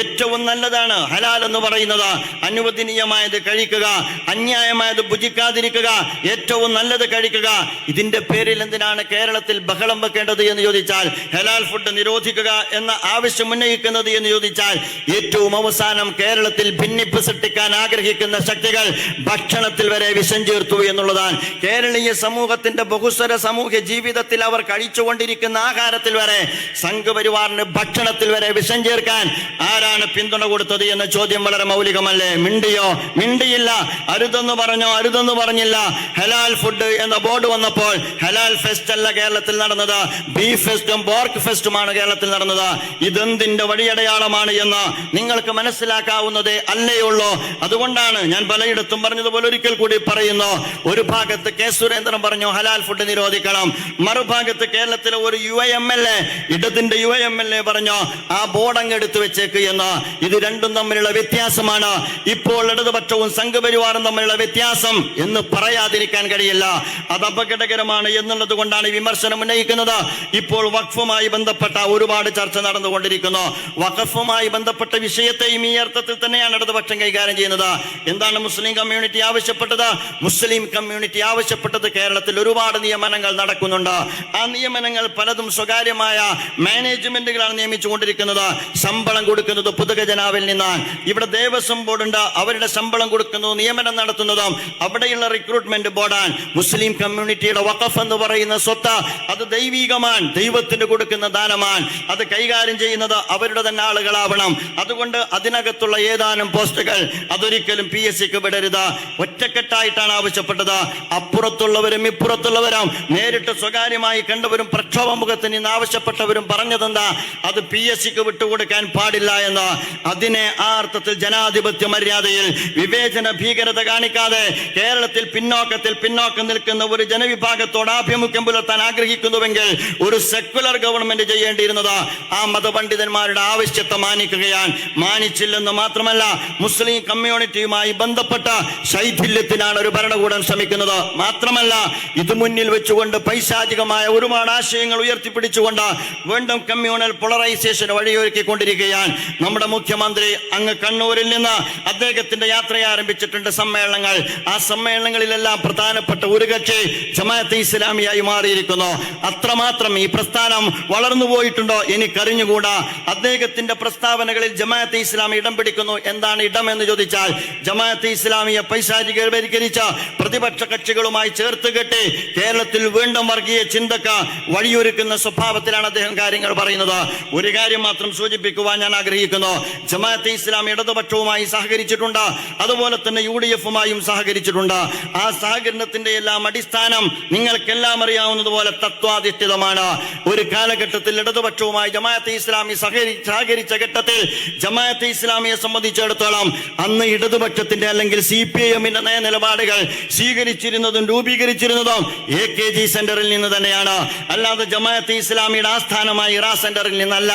ഏറ്റവും നല്ലതാണ് ഹലാൽ എന്ന് പറയുന്നത്. അനുവദനീയമായത് കഴിക്കുക, അന്യായമായത് ഭുജിക്കാതിരിക്കുക, ഏറ്റവും നല്ലത് കഴിക്കുക. ഇതിന്റെ പേരിൽ എന്തിനാണ് കേരളത്തിൽ ബഹളം വെക്കേണ്ടത് എന്ന് ചോദിച്ചാൽ, ഹലാൽ ഫുഡ് നിരോധിക്കുക എന്ന ആവശ്യം ഉന്നയിക്കുന്നത് എന്ന് ചോദിച്ചാൽ, ഏറ്റവും അവസാനം കേരളത്തിൽ ഭിന്നിപ്പ് സൃഷ്ടിക്കാൻ ആഗ്രഹിക്കുന്ന ശക്തികൾ ഭക്ഷണത്തിൽ വരെ വിഷം ചേർത്തു എന്നുള്ളതാണ്. കേരളീയ സമൂഹത്തിന്റെ ബഹുസ്വര സാമൂഹ്യ ജീവിതത്തിൽ അവർ കഴിച്ചുകൊണ്ടിരിക്കുന്ന ആഹാരത്തിൽ വരെ, സംഘപരിവാറിന് ഭക്ഷണത്തിൽ വരെ വിഷം ചേർക്കാൻ ആരാണ് പിന്തുണ കൊടുത്തത് എന്ന ചോദ്യം വളരെ മൗലികമല്ലേ? മിണ്ടിയോ? മിണ്ടിയില്ല. അരുതെന്ന് പറഞ്ഞോ? അരുതെന്ന് പറഞ്ഞില്ല. ഹലാൽ ഫുഡ് എന്ന ബോർഡ് വന്നപ്പോൾ ഹലാൽ ഫെസ്റ്റ് അല്ല കേരളത്തിൽ നടന്നത്, ബീഫ് ഫെസ്റ്റും പോർക്ക് ഫെസ്റ്റുമാണ് കേരളത്തിൽ നടന്നത്. ഇതെന്തിന്റെ വഴിയടയാളമാണ് എന്ന് നിങ്ങൾക്ക് മനസ്സിലാക്കാവുന്നതേ അല്ലേയുള്ളൂ. അതുകൊണ്ടാണ് ഞാൻ പലയിടത്തും പറഞ്ഞതുപോലെ ഒരിക്കൽ കൂടി പറയുന്നു. ഒരു ഭാഗത്ത് കെ സുരേന്ദ്രൻ പറഞ്ഞു ഹലാൽ ഫുഡ് നിരോധിക്കണം, മറുഭാഗത്ത് കേരളത്തിലെ ഒരു UIMLA, ഇടതിന്റെ UIMLA പറഞ്ഞു ആ ബോർഡ് അങ്ങ് എടുത്തു വെച്ചേക്ക് എന്ന്. ഇത് രണ്ടും തമ്മിലുള്ള വ്യത്യാസമാണ്. ഇപ്പോൾ ഇടതുപക്ഷവും സംഘപരിവാറും തമ്മിലുള്ള വ്യത്യാസം എന്ന് പറയാതിരിക്കാൻ കഴിയില്ല. അത് അപകടകരമാണ് എന്നുള്ളത് കൊണ്ടാണ് വിമർശനം ഉന്നയിക്കുന്നത്. ഇപ്പോൾ വഖഫുമായി ബന്ധപ്പെട്ട ഒരുപാട് ചർച്ച നടന്നുകൊണ്ടിരിക്കുന്നു. വഖഫുമായി ബന്ധപ്പെട്ട വിഷയത്തെയും ഈ അർത്ഥത്തിൽ തന്നെയാണ് ഇടതുപക്ഷം കൈകാര്യം ചെയ്യുന്നത്. എന്താണ് മുസ്ലിം കമ്മ്യൂണിറ്റി ആവശ്യപ്പെട്ടത്? മുസ്ലിം കമ്മ്യൂണിറ്റി ആവശ്യപ്പെട്ടത് കേരളത്തിൽ ഒരുപാട് നിയമനങ്ങൾ നടക്കുന്നുണ്ട്. ആ നിയമനങ്ങൾ പലതും സ്വകാര്യമായ മാനേജ്മെന്റുകളാണ് നിയമിച്ചുകൊണ്ടിരിക്കുന്നത്. ശമ്പളം കൊടുക്കുന്നത് പൊതുഖജനാവിൽ നിന്നാണ്. ഇവിടെ ദേവസ്വം ബോർഡുണ്ട്, അവരുടെ ശമ്പളം കൊടുക്കുന്നതും നിയമനം നടത്തുന്നതും അവിടെയുള്ള റിക്രൂട്ട്മെന്റ് ബോർഡാണ്. മുസ്ലിം കമ്മ്യൂണിറ്റിയുടെ വഖഫ് എന്ന് പറയുന്ന സ്വത്ത് അത് ദൈവികമാണ്, ദൈവത്തിന് കൊടുക്കുന്ന ദാനമാണ്. അത് കൈകാര്യം ചെയ്യുന്നത് അവരുടെ തന്നെ ആളുകളാവണം. അതുകൊണ്ട് അതിനകത്തുള്ള ഏതാനും പോസ്റ്റുകൾ അതൊരിക്കലും PSCക്ക് വിടരുത്. ഒറ്റക്കെട്ടായിട്ടാണ് ആവശ്യപ്പെട്ടത്. അപ്പുറത്തുള്ളവരും ഇപ്പുറത്തുള്ളവരും നേരിട്ട് സ്വകാര്യമായി കണ്ടവരും പ്രക്ഷോഭമുഖത്ത് നിന്ന് ആവശ്യപ്പെട്ടവരും പറഞ്ഞതെന്താ? അത് PSCക്ക് വിട്ടുകൊടുക്കാൻ പാടില്ല എന്ന്. അതിനെ ആ അർത്ഥത്തിൽ ജനാധിപത്യ മര്യാദയിൽ വിവേചന ഭീകരത കാണിക്കാതെ കേരളത്തിൽ പിന്നോക്കം നിൽക്കുന്ന ഒരു ജനവിഭാഗത്തോട് ആഭിമുഖ്യം പുലർത്താൻ ആഗ്രഹിക്കുന്നുവെങ്കിൽ ഒരു സെക്കുലർ ഗവൺമെന്റ് ചെയ്യേണ്ടിയിരുന്നത് ആ മതപണ്ഡിതന്മാരുടെ ആവശ്യത്തെ മാനിക്കുകയാണ്. മാനിച്ചില്ലെന്ന് മാത്രമല്ല, മുസ്ലിം കമ്മ്യൂണിറ്റിയുമായി ബന്ധപ്പെട്ട ശൈഥില്യത്തിനാണ് ഒരു ഭരണകൂടം ശ്രമിക്കുന്നത്. മാത്രമല്ല, ഇത് മുന്നിൽ വെച്ചുകൊണ്ട് പൈശാചികമായ ഒരുപാട് ആശയങ്ങൾ ഉയർത്തിപ്പിടിച്ചുകൊണ്ട് വീണ്ടും കമ്മ്യൂണൽ പോളറൈസേഷന് വഴിയൊരുക്കിക്കൊണ്ടിരിക്കുകയാണ്. നമ്മുടെ മുഖ്യമന്ത്രി അങ്ങ് കണ്ണൂരിൽ നിന്ന് അദ്ദേഹത്തിന്റെ യാത്ര ആരംഭിച്ചിട്ടുണ്ട്, സമ്മേളനങ്ങൾ. ആ സമ്മേളനങ്ങളിലെല്ലാം പ്രധാനപ്പെട്ട ഒരു കക്ഷി ജമാഅത്തെ ഇസ്ലാമിയായി മാറിയിരിക്കുന്നു. അത്രമാത്രം ഈ പ്രസ്ഥാനം വളർന്നു പോയിട്ടുണ്ടോ എനിക്കറിഞ്ഞുകൂടാ. അദ്ദേഹത്തിന്റെ പ്രസ്താവനകളിൽ ജമാഅത്തെ ഇസ്ലാമി ഇടം പിടിക്കുന്നു. എന്താണ് ഇടം എന്ന് ചോദിച്ചാൽ, ജമാഅത്തെ ഇസ്ലാമിയെ പൈശാചികവൽക്കരിച്ച പ്രതിപക്ഷ കക്ഷികളുമായി ചേർത്ത് കെട്ടി കേരളത്തിൽ വീണ്ടും വർഗീയ ചിന്തക്ക് വഴിയൊരുക്കുന്ന സ്വഭാവത്തിലാണ് അദ്ദേഹം കാര്യങ്ങൾ പറയുന്നത്. ഒരു കാര്യം മാത്രം സൂചിപ്പിക്കുവാൻ ഞാൻ ആഗ്രഹിക്കുന്നു. ജമാഅത്തെ ഇസ്ലാമി ഇടതുപക്ഷവുമായി സഹകരിച്ചിട്ടുണ്ട്, അതുപോലെ തന്നെ UDFുമായും സഹകരിച്ചിട്ടുണ്ട്. ആ സഹകരണത്തിന്റെ എല്ലാം അടിസ്ഥാനം നിങ്ങൾക്കെല്ലാം അറിയാവുന്നതുപോലെ തത്വാധിഷ്ഠിതമാണ്. ഒരു കാലഘട്ടത്തിൽ ഇടതുപക്ഷവുമായി ജമാഅത്തെ ഇസ്ലാമി സഹകരിച്ച ഘട്ടത്തിൽ ജമാഅത്തെ ഇസ്ലാമിയെ സംബന്ധിച്ചിടത്തോളം അന്ന് ഇടതുപക്ഷത്തിന്റെ അല്ലെങ്കിൽ CPIMന്റെ നയ നിലപാടുകൾ സ്വീകരിച്ചിരുന്നതും രൂപീകരിച്ചിരുന്നതും AKG സെന്ററിൽ നിന്ന് തന്നെയാണ്. അല്ലാതെ ജമാഅത്തെ ഇസ്ലാമിയുടെ ആസ്ഥാനമായി ഇറാ സെന്ററിൽ നിന്നല്ല.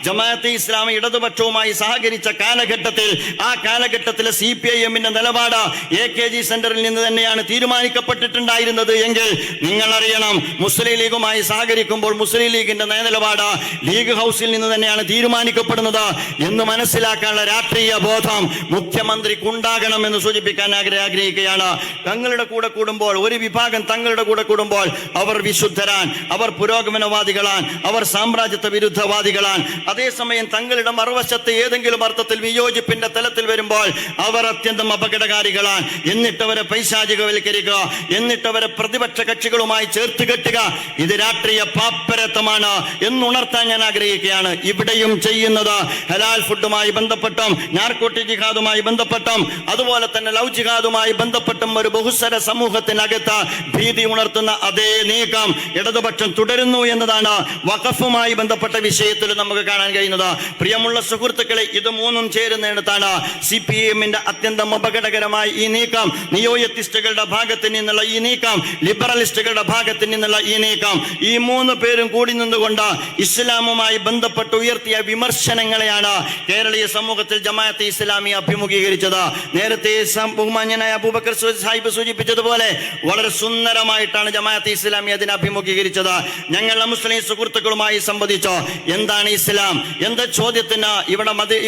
ജമാഅത്തെ ഇസ്ലാമി ഇടതുപക്ഷവുമായി സഹകരിച്ച കാലഘട്ടത്തിൽ ആ കാലഘട്ടത്തിലെ CPIMന്റെ നിലപാട് AKG സെന്ററിൽ നിന്ന് തന്നെയാണ് തീരുമാനിക്കപ്പെട്ടിട്ടുണ്ടായിരുന്നത് എങ്കിൽ നിങ്ങൾ അറിയണം, മുസ്ലിം ലീഗുമായി സഹകരിക്കുമ്പോൾ മുസ്ലിം ലീഗിന്റെ നയനിലപാട് ലീഗ് ഹൗസിൽ നിന്ന് തന്നെയാണ് തീരുമാനിക്കപ്പെടുന്നത് എന്ന് മനസ്സിലാക്കാനുള്ള രാഷ്ട്രീയ ബോധം മുഖ്യമന്ത്രിക്കുണ്ടാകണം എന്ന് സൂചിപ്പിക്കാൻ ആഗ്രഹിക്കുകയാണ്. തങ്ങളുടെ കൂടെ കൂടുമ്പോൾ, ഒരു വിഭാഗം തങ്ങളുടെ കൂടെ കൂടുമ്പോൾ അവർ വിശുദ്ധരാൻ, അവർ പുരോഗമനവാദികളാൻ, അവർ സാമ്രാജ്യത്വ വിരുദ്ധവാദികളാൻ. അതേസമയം തങ്ങളുടെ മറുവശത്ത് ഏതെങ്കിലും അർത്ഥത്തിൽ വിയോജിപ്പിന്റെ തലത്തിൽ വരുമ്പോൾ അവർ അത്യന്തം അപകടകാരികളാൻ. എന്നിട്ടവരെ പൈശാചികവൽക്കരിക്കുക, എന്നിട്ടവരെ പ്രതിപക്ഷ കക്ഷികളുമായി ചേർത്ത് കെട്ടുക. ഇത് രാഷ്ട്രീയ പാപ്പരത്വമാണ് എന്നുണർത്താൻ ഞാൻ ആഗ്രഹിക്കുകയാണ്. ഇവിടെയും ചെയ്യുന്നത് ഹലാൽ ഫുഡുമായി ബന്ധപ്പെട്ടും നാർക്കോട്ടിക് ജിഹാദുമായി ബന്ധപ്പെട്ടും അതുപോലെ തന്നെ ലവ് ജിഹാദുമായി ബന്ധപ്പെട്ടും ഒരു ബഹുസ്വര സമൂഹത്തിനകത്ത് ഭീതി ഉണർത്തുന്ന അതേ നീക്കം ഇടതുപക്ഷം തുടരുന്നു എന്നതാണ് വഖഫുമായി ബന്ധപ്പെട്ട വിഷയത്തിൽ നമുക്ക് കാണാൻ കഴിയുന്നത്. പ്രിയമുള്ള സുഹൃത്തുക്കളെ, ഇത് മൂന്നും ചേരുന്നിടത്താണ് CPIMന്റെ അത്യന്തം അപകടകരമായി ഈ നീക്കം, നിയോയത്തിസ്റ്റുകളുടെ ഭാഗത്ത് നിന്നുള്ള ഈ നീക്കം, ലിബറലിസ്റ്റുകളുടെ ഭാഗത്ത് നിന്നുള്ള ഈ നീക്കം, ഈ മൂന്ന് പേരും കൂടി നിന്നുകൊണ്ട് ഇസ്ലാമുമായി ബന്ധപ്പെട്ട് ഉയർത്തിയ വിമർശനങ്ങളെയാണ് കേരളീയ സമൂഹത്തിൽ ജമാഅത്തെ ഇസ്ലാമി അഭിമുഖീകരിച്ചത്. നേരത്തെ ബഹുമാന്യനായ അബൂബക്കർ സാഹിബ് സൂചിപ്പിച്ചതുപോലെ വളരെ സുന്ദരമായിട്ടാണ് ജമാഅത്തെ ഇസ്ലാമി അതിനെ അഭിമുഖീകരിച്ചത്. ഞങ്ങളുടെ മുസ്ലിം സുഹൃത്തുക്കളുമായി സംവദിച്ചോ, എന്താണ് ഇസ്ലാം എന്ന ചോദ്യത്തിന്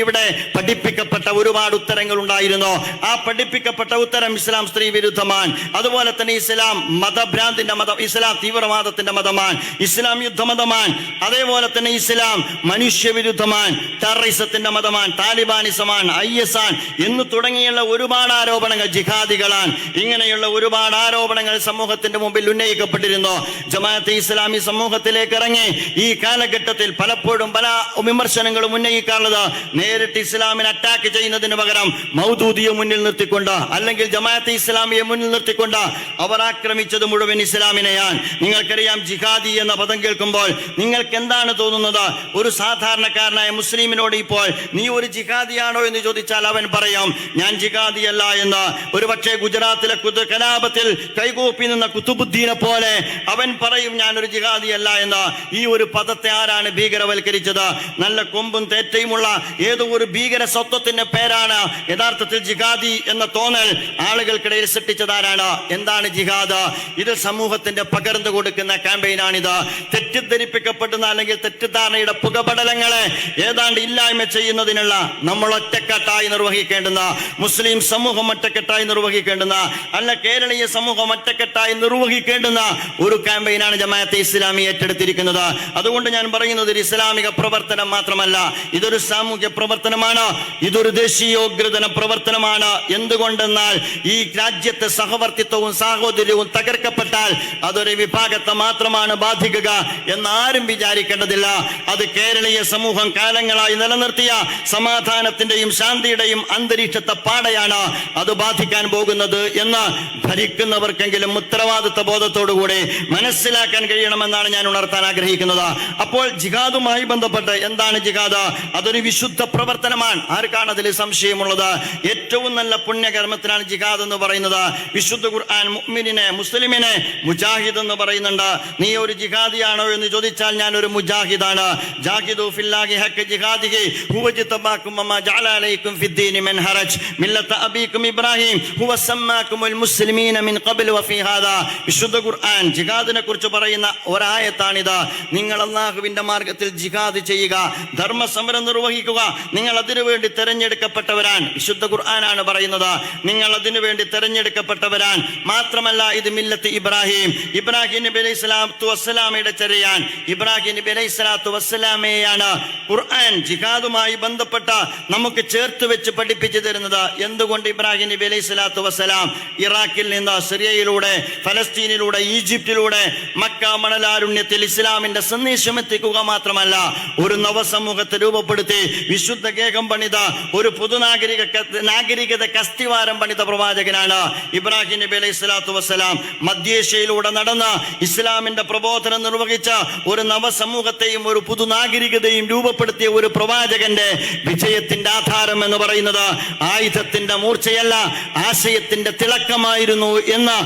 ഇവിടെ പഠിപ്പിക്കപ്പെട്ട ഒരുപാട് ഉത്തരങ്ങൾ ഉണ്ടായിരുന്നു. ആ പഠിപ്പിക്കപ്പെട്ട ഉത്തരം ഇസ്ലാം സ്ത്രീ വിരുദ്ധമാണ്, അതുപോലെ തന്നെ ഇസ്ലാം മതഭ്രാന്തിന്റെ മതം, ഇസ്ലാം തീവ്രവാദത്തിന്റെ മതമാണ്, ഇസ്ലാം യുദ്ധമതമാണ്, അതേപോലെ തന്നെ ഇസ്ലാം മനുഷ്യവിരുദ്ധമാണ്, ടെററിസത്തിന്റെ മതമാണ്, താലിബാനിസമാണ്, IS ആണ് എന്ന് തുടങ്ങിയുള്ള ഒരുപാട് ആരോപണങ്ങൾ, ജിഹാദികളാണ്, ഇങ്ങനെയുള്ള ഒരുപാട് ആരോപണങ്ങൾ സമൂഹത്തിന്റെ മുമ്പിൽ ഉന്നയിക്കപ്പെട്ടിരുന്നു. ജമാഅത്തെ ഇസ്ലാമി സമൂഹത്തിലേക്ക് ഇറങ്ങി ഈ കാലഘട്ടത്തിൽ പലപ്പോഴും പല വിമർശനങ്ങളും ഉന്നയിക്കാറുള്ളത് നേരിട്ട് ഇസ്ലാമിനെ അറ്റാക്ക് ചെയ്യുന്നതിന് പകരം മൗദൂദിയെ മുന്നിൽ നിർത്തിക്കൊണ്ട്, അല്ലെങ്കിൽ ജമാഅത്തെ ഇസ്ലാമിയെ മുന്നിൽ നിർത്തിക്കൊണ്ട് അവർ ആക്രമിച്ചത് മുഴുവൻ ഇസ്ലാമിനെയാണ്. നിങ്ങൾക്കറിയാം, ജിഹാദി എന്ന പദം കേൾക്കുമ്പോൾ നിങ്ങൾക്ക് എന്താണ് തോന്നുന്നത്? ഒരു സാധാരണക്കാരനായ മുസ്ലിമിനോട് ഇപ്പോൾ നീ ഒരു ജിഹാദിയാണോ എന്ന് ചോദിച്ചാൽ അവൻ പറയും ഞാൻ ജിഹാദിയല്ല എന്ന്. ഒരു പക്ഷേ ഗുജറാത്തിലെ കലാപത്തിൽ കൈകൂപ്പി നിന്ന കുത്തുബുദ്ദീനെ പോലെ അവൻ പറയും ഞാനൊരു ജിഹാദിയല്ല എന്ന്. ഈ ഒരു പദത്തെ ആരാണ് ഭീകരവൽക്കരിച്ചത്? നല്ല കൊമ്പും തേറ്റയുമുള്ള ഏതോ ഒരു ഭീകര സ്വത്വത്തിന്റെ പേരാണ് യഥാർത്ഥത്തിൽ ജിഹാദി എന്ന തോന്നൽ ആളുകൾക്കിടയിൽ സൃഷ്ടിച്ചതാരാണ്? എന്താണ് ജിഹാദ്? ഇത് സമൂഹത്തിന്റെ പകർന്നു കൊടുക്കുന്ന ക്യാമ്പയിനാണിത്. തെറ്റിദ്ധരിപ്പിക്കപ്പെടുന്ന അല്ലെങ്കിൽ തെറ്റിദ്ധാരണയുടെ പുകപടലങ്ങളെ ഏതാണ്ട് ഇല്ലായ്മ ചെയ്യുന്നതിനുള്ള നമ്മൾ ഒറ്റക്കെട്ടായി നിർവഹിക്കേണ്ടുന്ന, മുസ്ലിം സമൂഹം ഒറ്റക്കെട്ടായി നിർവഹിക്കേണ്ടുന്ന, അല്ല കേരളീയ സമൂഹം ഒറ്റക്കെട്ടായി നിർവഹിക്കേണ്ടുന്ന ഒരു ക്യാമ്പയിനാണ് ജമാഅത്തെ ഇസ്ലാമി ഏറ്റെടുത്തിരിക്കുന്നത്. അതുകൊണ്ട് ഞാൻ പറയുന്നത് ഒരു ഇസ്ലാമിക പ്രവർത്തനം മാത്രമല്ല, ഇതൊരു സാമൂഹ്യ പ്രവർത്തനമാണ്, ഇതൊരു ദേശീയോഗ്രഥന പ്രവർത്തനമാണ്. എന്തുകൊണ്ടെന്നാൽ ഈ രാജ്യത്തെ സഹവർത്തിത്വവും സാഹോദര്യവും തകർക്കപ്പെട്ടാൽ അതൊരു വിഭാഗത്തെ മാത്രമാണ് ബാധിക്കുക എന്നാരും വിചാരിക്കേണ്ടതില്ല. അത് കേരളീയ സമൂഹം കാലങ്ങളായി നിലനിർത്തിയ സമാധാനത്തിന്റെയും ശാന്തിയുടെയും അന്തരീക്ഷത്തെ പാടയാണ് അത് ബാധിക്കാൻ പോകുന്നത് എന്ന് ഭരിക്കുന്നവർക്കെങ്കിലും ഉത്തരവാദിത്വ ബോധത്തോടുകൂടി മനസ്സിലാക്കാൻ കഴിയണമെന്നാണ് ഞാൻ ഉണർത്താൻ ആഗ്രഹിക്കുന്നത്. അപ്പോൾ ജിഹാദുമായി ബന്ധപ്പെട്ട് എന്താണ് ജിഹാദ്? അതൊരു വിശുദ്ധ പ്രവർത്തനമാണ്. ആർക്കാണ് അതിൽ സംശയമുള്ളത്? ഏറ്റവും നല്ല പുണ്യകർമ്മത്തിനാണ് ജിഹാദ് എന്ന് പറയുന്നത്. വിശുദ്ധ ഖുർആൻ മുഅ്മിനിനെ, മുസ്ലിമിനെ മുജാഹിദ് എന്ന് പറയുന്നുണ്ട്. നീ ഒരു ജിഹാദിയാണോ എന്ന് ചോദിച്ചാൽ ഞാൻ ഒരു മുജാഹിദാണ്. ജാഹിദു ഫില്ലാഹി ഹഖ ജിഹാദിഹി ഹുവ ജിതബാകും വമാ ജഅല അലൈക്കും ഫിദ്ദീനി മിൻ ഹറജ് മില്ലത അബീകും ഇബ്രാഹിം ഹുവ സമ്മാകുമുൽ മുസ്ലിമീന മിൻ ഖബ്ൽ വഫീ ഹാദാ. വിശുദ്ധ ഖുർആൻ ജിഹാദിനെ കുറിച്ച് പറയുന്ന ഒരായത്താണിത്. നിങ്ങൾ അല്ലാഹുവിന്റെ മാർഗത്തിൽ ജിഹാദ് ചെയ്യുക, ധർമ്മസമരം നിർവഹിക്കുക, നിങ്ങൾ അതിനുവേണ്ടി തെരഞ്ഞെടുക്കപ്പെട്ടവരാണ്. വിശുദ്ധ ഖുർആനാണ് പറയുന്നത്, നിങ്ങൾ അതിനുവേണ്ടി തെരഞ്ഞെടുക്കപ്പെട്ടവരാണ്. മാത്രമല്ല ഇത് മില്ലത്ത് ഇബ്രാഹിം, ഇബ്രാഹിം നബി അലൈഹി സ്വലാത്തു വസ്സലാമയുടെ ചര്യയാണ്. ഇബ്രാഹിം നബി അലൈഹി സ്വലാത്തു വസ്സലാമയെയാണ് ഖുർആൻ ജിഹാദുമായി ബന്ധപ്പെട്ട നമുക്ക് ചേർത്ത് വെച്ച് പഠിപ്പിച്ചു തരുന്നത്. എന്തുകൊണ്ട് ഇബ്രാഹിം നബി അലൈഹി സ്വലാത്തു വസ്സലാം ഇറാഖിൽ നിന്ന് സിറിയയിലൂടെ, ഫലസ്തീനിലൂടെ, ഈജിപ്തിലൂടെ മക്ക മണലാരുണ്യത്തിൽ ഇസ്ലാമിന്റെ സന്ദേശം എത്തിക്കുക മാത്രമല്ല ഒരു നവസമൂഹത്തെ രൂപപ്പെടുത്തി വിശുദ്ധ ഗേഹം പണിത ഒരു നാഗരികത കസ്തിവാരം പണിത പ്രവാചകനാണ് ഇബ്രാഹിം നബി അലൈഹി സ്വലാത്തു വസ്സലാം. മധ്യേഷ്യയിലൂടെ നടന്ന് ഇസ്ലാമിന്റെ പ്രബോധനം നിർവഹിച്ച ഒരു നവസമൂഹത്തെയും ഒരു പുതുനാഗരികതയും രൂപപ്പെടുത്തിയ ഒരു പ്രവാചകന്റെ വിജയത്തിന്റെ ആധാരം എന്ന് പറയുന്നത് ആയുധത്തിന്റെ മൂർച്ചയല്ല, ആശയത്തിന്റെ തിളക്കമായിരുന്നു എന്ന്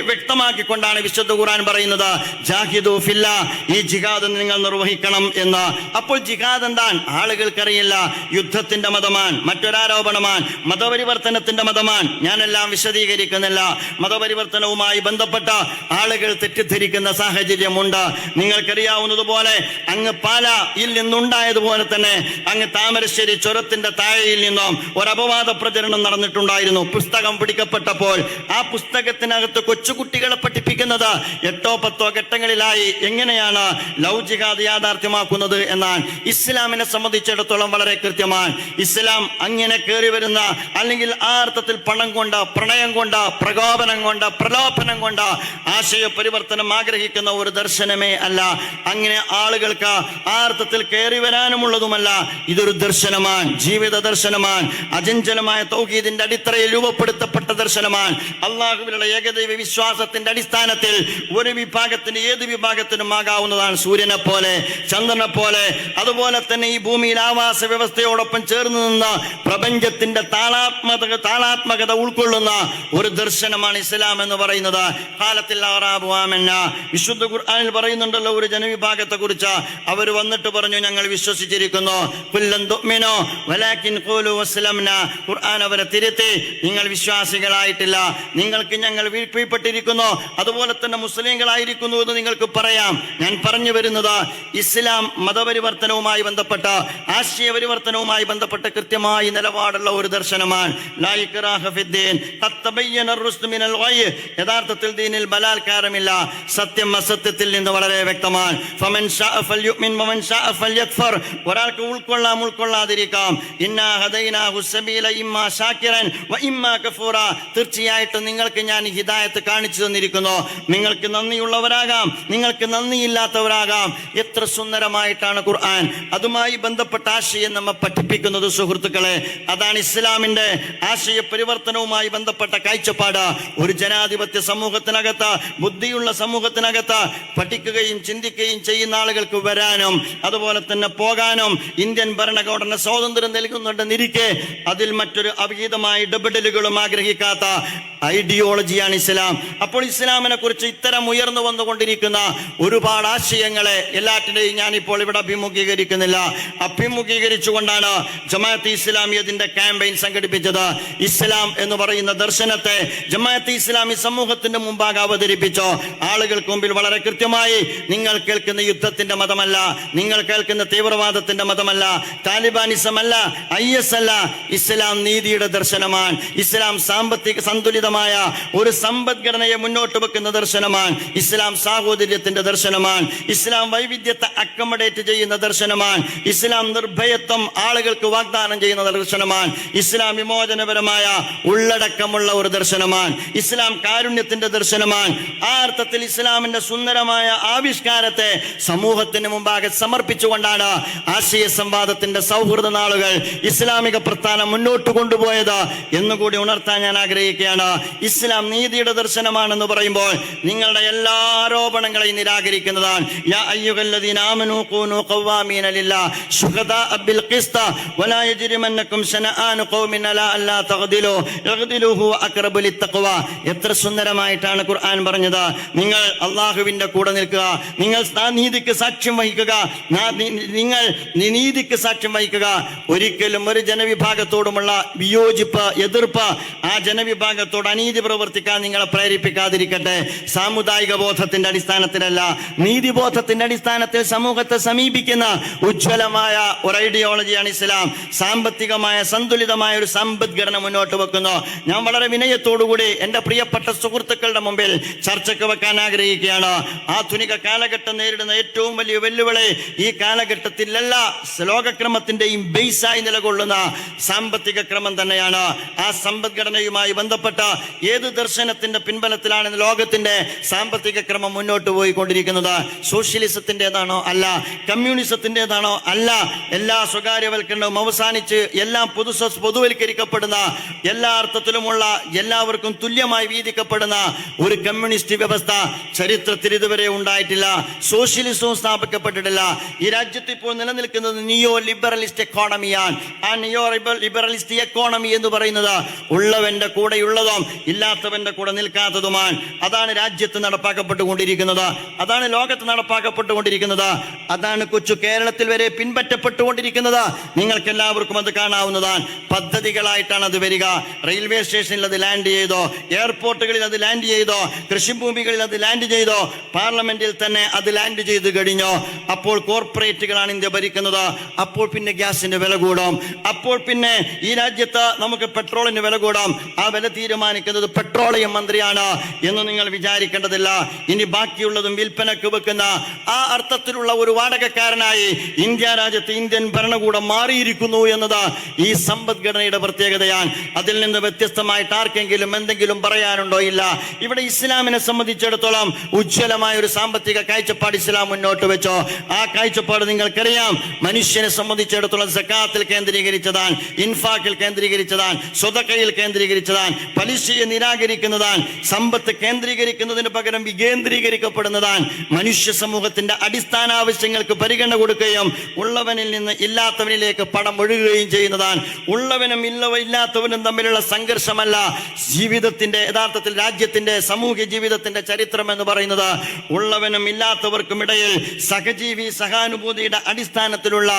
വ്യക്തമാക്കിക്കൊണ്ടാണ് വിശുദ്ധ ഖുർആൻ പറയുന്നത് ജാഹിദു ഫില്ലാ, ഈ ജിഹാദ് നിങ്ങൾ നിർവഹിക്കണം എന്ന്. അപ്പോൾ ജിഹാദ് എന്താണ്? ആളുകൾക്കറിയില്ല. യുദ്ധത്തിന്റെ മതമാണ്, മറ്റൊരാരോപണമാണ്, മതപരിവർത്തനത്തിന്റെ മതമാണ്. ഞാനെല്ലാം വിശദീകരിക്കുന്നില്ല. മതപരിവർത്തനവുമായി ബന്ധപ്പെട്ട ആളുകൾ തെറ്റിദ്ധരിക്കുന്ന സാഹചര്യമുണ്ട്. നിങ്ങൾക്കറിയാവുന്നതുപോലെ അങ്ങ് പാലായിൽ നിന്നുണ്ടായതുപോലെ തന്നെ അങ്ങ് താമരശ്ശേരി ചുരത്തിന്റെ താഴെയിൽ നിന്നും ഒരു അപവാദ പ്രചരണം നടന്നിട്ടുണ്ടായിരുന്നു. പുസ്തകം പിടിക്കപ്പെട്ടപ്പോൾ ആ പുസ്തകത്തിനകത്ത് കൊച്ചുകുട്ടികളെ പഠിപ്പിക്കുന്നത് 8 or 10 ഘട്ടങ്ങളിലായി എങ്ങനെയാണ് ലവ് ജിഹാദ് യാഥാർത്ഥ്യമാക്കുന്നത് എന്നാണ്. ഇസ്ലാമിനെ സംബന്ധിച്ചിടത്തോളം വളരെ കൃത്യമാണ്. ഇസ്ലാം അങ്ങനെ കയറി വരുന്ന, അല്ലെങ്കിൽ ആ അർത്ഥത്തിൽ പണം കൊണ്ട്, പ്രണയം കൊണ്ട്, പ്രകോപനം കൊണ്ട്, പ്രലോഭനം കൊണ്ട് ആശയ പരിവർത്തനം ആഗ്രഹിക്കുന്ന ഒരു ദർശനമേ അല്ല. അങ്ങനെ ആളുകൾക്ക് ആ അർത്ഥത്തിൽ കയറി വരാനുമുള്ളതുമല്ല. ഇതൊരു ദർശനമാണ്, ജീവിത ദർശനമാണ്, അചഞ്ചലമായ തൗഹീദിന്റെ അടിത്തറയിൽ രൂപപ്പെടുത്തപ്പെട്ട ദർശനമാണ്. അള്ളാഹുവിലുള്ള ഏകദൈവ വിശ്വാസത്തിന്റെ അടിസ്ഥാനത്തിൽ ഒരു വിഭാഗത്തിന് ഏത് വിഭാഗത്തിനും ആകാവുന്നതാണ്. സൂര്യനെ പോലെ, ചന്ദ്രനെ പോലെ, അതുപോലെ തന്നെ ഈ ഭൂമിയിൽ ആവാസ വ്യവസ്ഥയോടൊപ്പം ചേർന്ന് നിന്ന് പ്രപഞ്ചത്തിന്റെ താളാത്മക അപാകത ഉൾക്കൊള്ളുന്ന ഒരു ദർശനമാണ് ഇസ്ലാം എന്ന് പറയുന്നത്. കാലത്തിൽ വിശുദ്ധ ഖുർആനിൽ പറയുന്നുണ്ടല്ലോ ഒരു ജനവിഭാഗത്തെ കുറിച്ച്. അവർ വന്നിട്ട് പറഞ്ഞു, ഞങ്ങൾ വിശ്വസിച്ചിരിക്കുന്നു. ഖുർആൻ അവരെ തിരുത്തി, നിങ്ങൾ വിശ്വാസികളായിട്ടില്ല, നിങ്ങൾക്ക് ഞങ്ങൾ വീഴ്ത്തിപ്പെട്ടിരിക്കുന്നു, അതുപോലെ തന്നെ മുസ്ലിങ്ങളായിരിക്കുന്നു എന്ന് നിങ്ങൾക്ക് പറയാം. ഞാൻ പറഞ്ഞു വരുന്നത് ഇസ്ലാം മതപരിവർത്തനവുമായി ബന്ധപ്പെട്ട ആശയ പരിവർത്തനവുമായി ബന്ധപ്പെട്ട കൃത്യമായി നിലപാടുള്ള ഒരു ദർശനമാണ്. യഥാർത്ഥത്തിൽ ദീനിൽ ബലാത്കാരമില്ല, സത്യം അസത്യത്തിൽ നിന്ന് വളരെ വ്യക്തമാണ്. ഒരാൾക്ക് ഉൾക്കൊള്ളാം, ഉൾക്കൊള്ളാതിരിക്കാം. തീർച്ചയായിട്ടും നിങ്ങൾക്ക് ഞാൻ ഹിദായത്ത് കാണിച്ചു തന്നിരിക്കുന്നു. നിങ്ങൾക്ക് നന്ദിയുള്ളവരാകാം, നിങ്ങൾക്ക് നന്ദിയില്ലാത്തവരാകാം. എത്ര സുന്ദരമായിട്ടാണ് ഖുർആൻ അതുമായി ബന്ധപ്പെട്ട ആശയം നമ്മെ പഠിപ്പിക്കുന്നത് സുഹൃത്തുക്കളെ. അതാണ് ഇസ്ലാമിന്റെ ആശയ പരിവർത്തനവുമായി ബന്ധപ്പെട്ട കാഴ്ചപ്പാട്. ഒരു ജനാധിപത്യ സമൂഹത്തിനകത്ത്, ബുദ്ധിയുള്ള സമൂഹത്തിനകത്ത് പഠിക്കുകയും ചിന്തിക്കുകയും ചെയ്യുന്ന ആളുകൾക്ക് വരാനും അതുപോലെ തന്നെ പോകാനും ഇന്ത്യൻ ഭരണഘടന സ്വാതന്ത്ര്യം നൽകുന്നുണ്ടെന്നിരിക്കെ അതിൽ മറ്റൊരു അവിഹിതമായ ഇടപെടലുകളും ആഗ്രഹിക്കാത്ത ഐഡിയോളജിയാണ് ഇസ്ലാം. അപ്പോൾ ഇസ്ലാമിനെ കുറിച്ച് ഇത്തരം ഉയർന്നു വന്നുകൊണ്ടിരിക്കുന്ന ഒരുപാട് ആശയങ്ങളെ എല്ലാറ്റിനെയും ഞാനിപ്പോൾ ഇവിടെ അഭിമുഖീകരിക്കുന്നില്ല. അഭിമുഖീകരിച്ചുകൊണ്ടാണ് ജമാഅത്തെ ഇസ്ലാമി അതിന്റെ ക്യാമ്പയിൻ സംഘടിപ്പിച്ചത്. ഇസ്ലാം എന്ന് പറയുന്ന ദർശനത്തെ ജമാഅത്തെ ഇസ്ലാമി സമൂഹത്തിന്റെ മുമ്പാകെ അവതരിപ്പിച്ചു. ആളുകൾക്ക് മുമ്പിൽ വളരെ കൃത്യമായി, നിങ്ങൾ കേൾക്കുന്ന യുദ്ധത്തിന്റെ മതമല്ല, നിങ്ങൾ കേൾക്കുന്ന തീവ്രവാദത്തിന്റെ മതമല്ല, താലിബാനിസമല്ല, IS അല്ല, ഇസ്ലാം നീതിയുടെ ദർശനമാണ്. ഇസ്ലാം സാമ്പത്തിക സന്തുലിതമായ ഒരു സമ്പദ്ഘടനയെ മുന്നോട്ട് വെക്കുന്ന ദർശനമാണ്. ഇസ്ലാം സാഹോദര്യത്തിന്റെ ദർശനമാണ്. ഇസ്ലാം വൈവിധ്യത്തെ അക്കമഡേറ്റ് ചെയ്യുന്ന ദർശനമാണ്. ഇസ്ലാം നിർഭയത്വം ആളുകൾക്ക് വാഗ്ദാനം ചെയ്യുന്ന ദർശനമാണ്. ഇസ്ലാം വിമോചനപരമായ ഉള്ളടക്കമുള്ള ഒരു ദർശനമാണ്. ഇസ്ലാം കാരുണ്യത്തിന്റെ ദർശനമാണ്. ആ അർത്ഥത്തിൽ ഇസ്ലാമിന്റെ സുന്ദരമായ ആവിഷ്കാരത്തെ സമൂഹത്തിന് മുമ്പാകെ സമർപ്പിച്ചുകൊണ്ടാണ് ആശയ സംവാദത്തിന്റെ സൗഹൃദ നാളുകൾ ഇസ്ലാമിക പ്രസ്ഥാനം മുന്നോട്ട് കൊണ്ടുപോയത് എന്നുകൂടി ഉണർത്താൻ ഞാൻ ആഗ്രഹിക്കുകയാണ്. ഇസ്ലാം നീതിയുടെ ദർശനമാണെന്ന് പറയുമ്പോൾ നിങ്ങളുടെ എല്ലാ ആരോപണങ്ങളെയും നിരാകരിക്കുന്നതാണ്. യാ അയ്യുഹല്ലദീന ആമനൂ കൂനൂ ഖവ്വാമീന ലില്ലാഹ് ശുഹദാഅ ബിൽ ഖിസ്ത വലാ യജ്രിമന്നകും ശനആനു ഖൗമിൻ അലാ അല്ലാ തഗ്ദിലൂ ഇഗ്ദിലൂ ഹുവ അഖ്റബു ലിത്തഖ്വ. എത്ര സുന്ദരമായിട്ടാണ് ഖുർആൻ പറഞ്ഞത്. നിങ്ങൾ അല്ലാഹുവിന്റെ കൂടെ നിൽക്കുക, നിങ്ങൾ നീതിക്ക് സാക്ഷ്യം വഹിക്കുക, നിങ്ങൾ നീതിക്ക് സാക്ഷ്യം വഹിക്കുക. ഒരിക്കലും ഒരു ജനവിഭാഗത്തോടുമുള്ള വിയോജിപ്പ്, എതിർപ്പ് ആ ജനവിഭാഗത്തോട് അനീതി പ്രവർത്തിക്കാൻ നിങ്ങളെ പ്രേരിപ്പിക്കാതിരിക്കട്ടെ. സാമുദായിക ബോധത്തിന്റെ അടിസ്ഥാനത്തിലല്ല, നീതിബോധത്തിന്റെ അടിസ്ഥാനത്തിൽ സമൂഹത്തെ സമീപിക്കുന്ന ഉജ്ജ്വലമായ ഒരു ഐഡിയോളജിയാണ് ഇസ്ലാം. സാമ്പത്തികമായ സന്തുലിതമായ ഒരു സമ്പദ്ഘടന മുന്നോട്ട് വെക്കുന്നു. ഞാൻ വളരെ വിനയത്തോടുകൂടി എൻ്റെ പ്രിയപ്പെട്ട സുഹൃത്തുക്കളുടെ മുമ്പിൽ ചർച്ചയ്ക്ക് വെക്കാൻ ആഗ്രഹിക്കുകയാണ്. ആധുനിക കാലഘട്ടം നേരിടുന്ന ഏറ്റവും വലിയ വെല്ലുവിളി ഈ കാലഘട്ടത്തിലല്ല, ലോകക്രമത്തിന്റെയും ബേസായി നിലകൊള്ളുന്ന സാമ്പത്തിക ക്രമം തന്നെയാണ്. ആ സമ്പദ്ഘടനയുമായി ബന്ധപ്പെട്ട ഏത് ദർശനത്തിന്റെ പിൻബലത്തിലാണ് ലോകത്തിന്റെ സാമ്പത്തിക ക്രമം മുന്നോട്ട് പോയിക്കൊണ്ടിരിക്കുന്നത്? സോഷ്യലിസത്തിൻ്റെതാണോ? അല്ല. കമ്മ്യൂണിസത്തിൻ്റെതാണോ? അല്ല. എല്ലാ സ്വകാര്യവൽക്കരണവും അവസാനിച്ച് എല്ലാം പൊതുവൽക്കരിക്കപ്പെടുന്ന, എല്ലാ അർത്ഥത്തിലുമുള്ള എല്ലാവർക്കും തുല്യമായി വീതിക്കപ്പെടുന്ന ഒരു കമ്മ്യൂണിസ്റ്റ് വ്യവസ്ഥ ചരിത്രത്തിൽ ഇതുവരെ ഉണ്ടായിട്ടില്ല. സോഷ്യലിസവും സ്ഥാപിക്കപ്പെട്ടിട്ടില്ല. ഈ രാജ്യത്ത് ഇപ്പോൾ നിലനിൽക്കുന്നത് നിയോ ലിബറലിസ്റ്റ് എക്കോണമിയാണ്. ആ നിയോ ലിബറലിസ്റ്റ് എക്കോണമി എന്ന് പറയുന്നത് ഉള്ളവന്റെ കൂടെയുള്ളതും ഇല്ലാത്തവന്റെ കൂടെ നിൽക്കാത്തതുമാണ്. അതാണ് രാജ്യത്ത് നടപ്പാക്കപ്പെട്ടുകൊണ്ടിരിക്കുന്നത്, അതാണ് ലോകത്ത് നടപ്പാക്കപ്പെട്ടുകൊണ്ടിരിക്കുന്നത്, അതാണ് കൊച്ചു കേരളത്തിൽ വരെ പിൻപറ്റപ്പെട്ടുകൊണ്ടിരിക്കുന്നത്. നിങ്ങൾക്ക് എല്ലാവർക്കും അത് കാണാവുന്നതാണ്. പദ്ധതികളായിട്ടാണ് അത് വരിക. റെയിൽവേ സ്റ്റേഷനിൽ അത് ലാൻഡ് ചെയ്തോ, എയർപോർട്ടുകളിൽ അത് ലാൻഡ് ചെയ്തോ, കൃഷിഭൂമികളിൽ അത് ലാൻഡ് ചെയ്തോ, പാർലമെന്റിൽ തന്നെ അത് ലാൻഡ് ചെയ്ത് കഴിഞ്ഞോ. അപ്പോൾ കോർപ്പറേറ്റുകളാണ് ഇന്ത്യ ഭരിക്കുന്നത്. അപ്പോൾ പിന്നെ ഗ്യാസിന്റെ വില കൂടും. അപ്പോൾ പിന്നെ ഈ രാജ്യത്ത് നമുക്ക് പെട്രോളിന് വില കൂടാം. ആ വില തീരുമാനിക്കുന്നത് പെട്രോളിയം മന്ത്രിയാണ് എന്ന് നിങ്ങൾ വിചാരിക്കേണ്ടതില്ല. ഇനി ബാക്കിയുള്ളതും വിൽപ്പനക്ക് വെക്കുന്ന ആ അർത്ഥത്തിലുള്ള ഒരു വാടകക്കാരനായി ഇന്ത്യ രാജ്യത്ത് ഇന്ത്യൻ ഭരണകൂടം മാറിയിരിക്കുന്നു എന്നത് ഈ സമ്പദ്ഘടനയുടെ പ്രത്യേകതയാണ്. അതിൽ നിന്ന് വ്യത്യസ്തമായിട്ട് ആർക്കെങ്കിലും എന്തെങ്കിലും പറയാനുണ്ടോ? ഇല്ല. ഇവിടെ ഇസ്ലാമിനെ സംബന്ധിച്ചിടത്തോളം ഉജ്ജ്വലമായ ഒരു സാമ്പത്തിക കാഴ്ചപ്പാട് ഇസ്ലാം മുന്നോട്ട് വെച്ചോ. ആ കാഴ്ചപ്പാട് നിങ്ങൾക്കറിയാം. മനുഷ്യനെ സംബന്ധിച്ചിടത്തോളം സക്കാത്തിൽ കേന്ദ്രീകരിച്ചതാണ്, ഇൻഫാക്കിൽ കേന്ദ്രീകരിച്ചതാണ്, സ്വതക്കയിൽ കേന്ദ്രീകരിച്ചതാണ്, പലിശയെ നിരാകരിക്കുന്നതാണ്, സമ്പത്ത് കേന്ദ്രീകരിക്കുന്നതിന് പകരം വികേന്ദ്രീകരിക്കപ്പെടുന്നതാണ്. മനുഷ്യ സമൂഹത്തിന്റെ അടിസ്ഥാന ആവശ്യങ്ങൾക്ക് പരിഗണന കൊടുക്കുകയും ഉള്ളവനിൽ നിന്ന് ഇല്ലാത്തവനിലേക്ക് പണം ഒഴുകുകയും ചെയ്യുന്നതാണ്. ഉള്ളവനും ഇല്ലാത്തവനും തമ്മിലുള്ള തമ്മിലുള്ള സംഘർഷമല്ല ജീവിതത്തിന്റെ യഥാർത്ഥത്തിൽ രാജ്യത്തിന്റെ സാമൂഹ്യ ജീവിതത്തിന്റെ ചരിത്രം എന്ന് പറയുന്നത്. ഉള്ളവനും ഇല്ലാത്തവർക്കും ഇടയിൽ സഹജീവി സഹാനുഭൂതിയുടെ അടിസ്ഥാനത്തിലുള്ള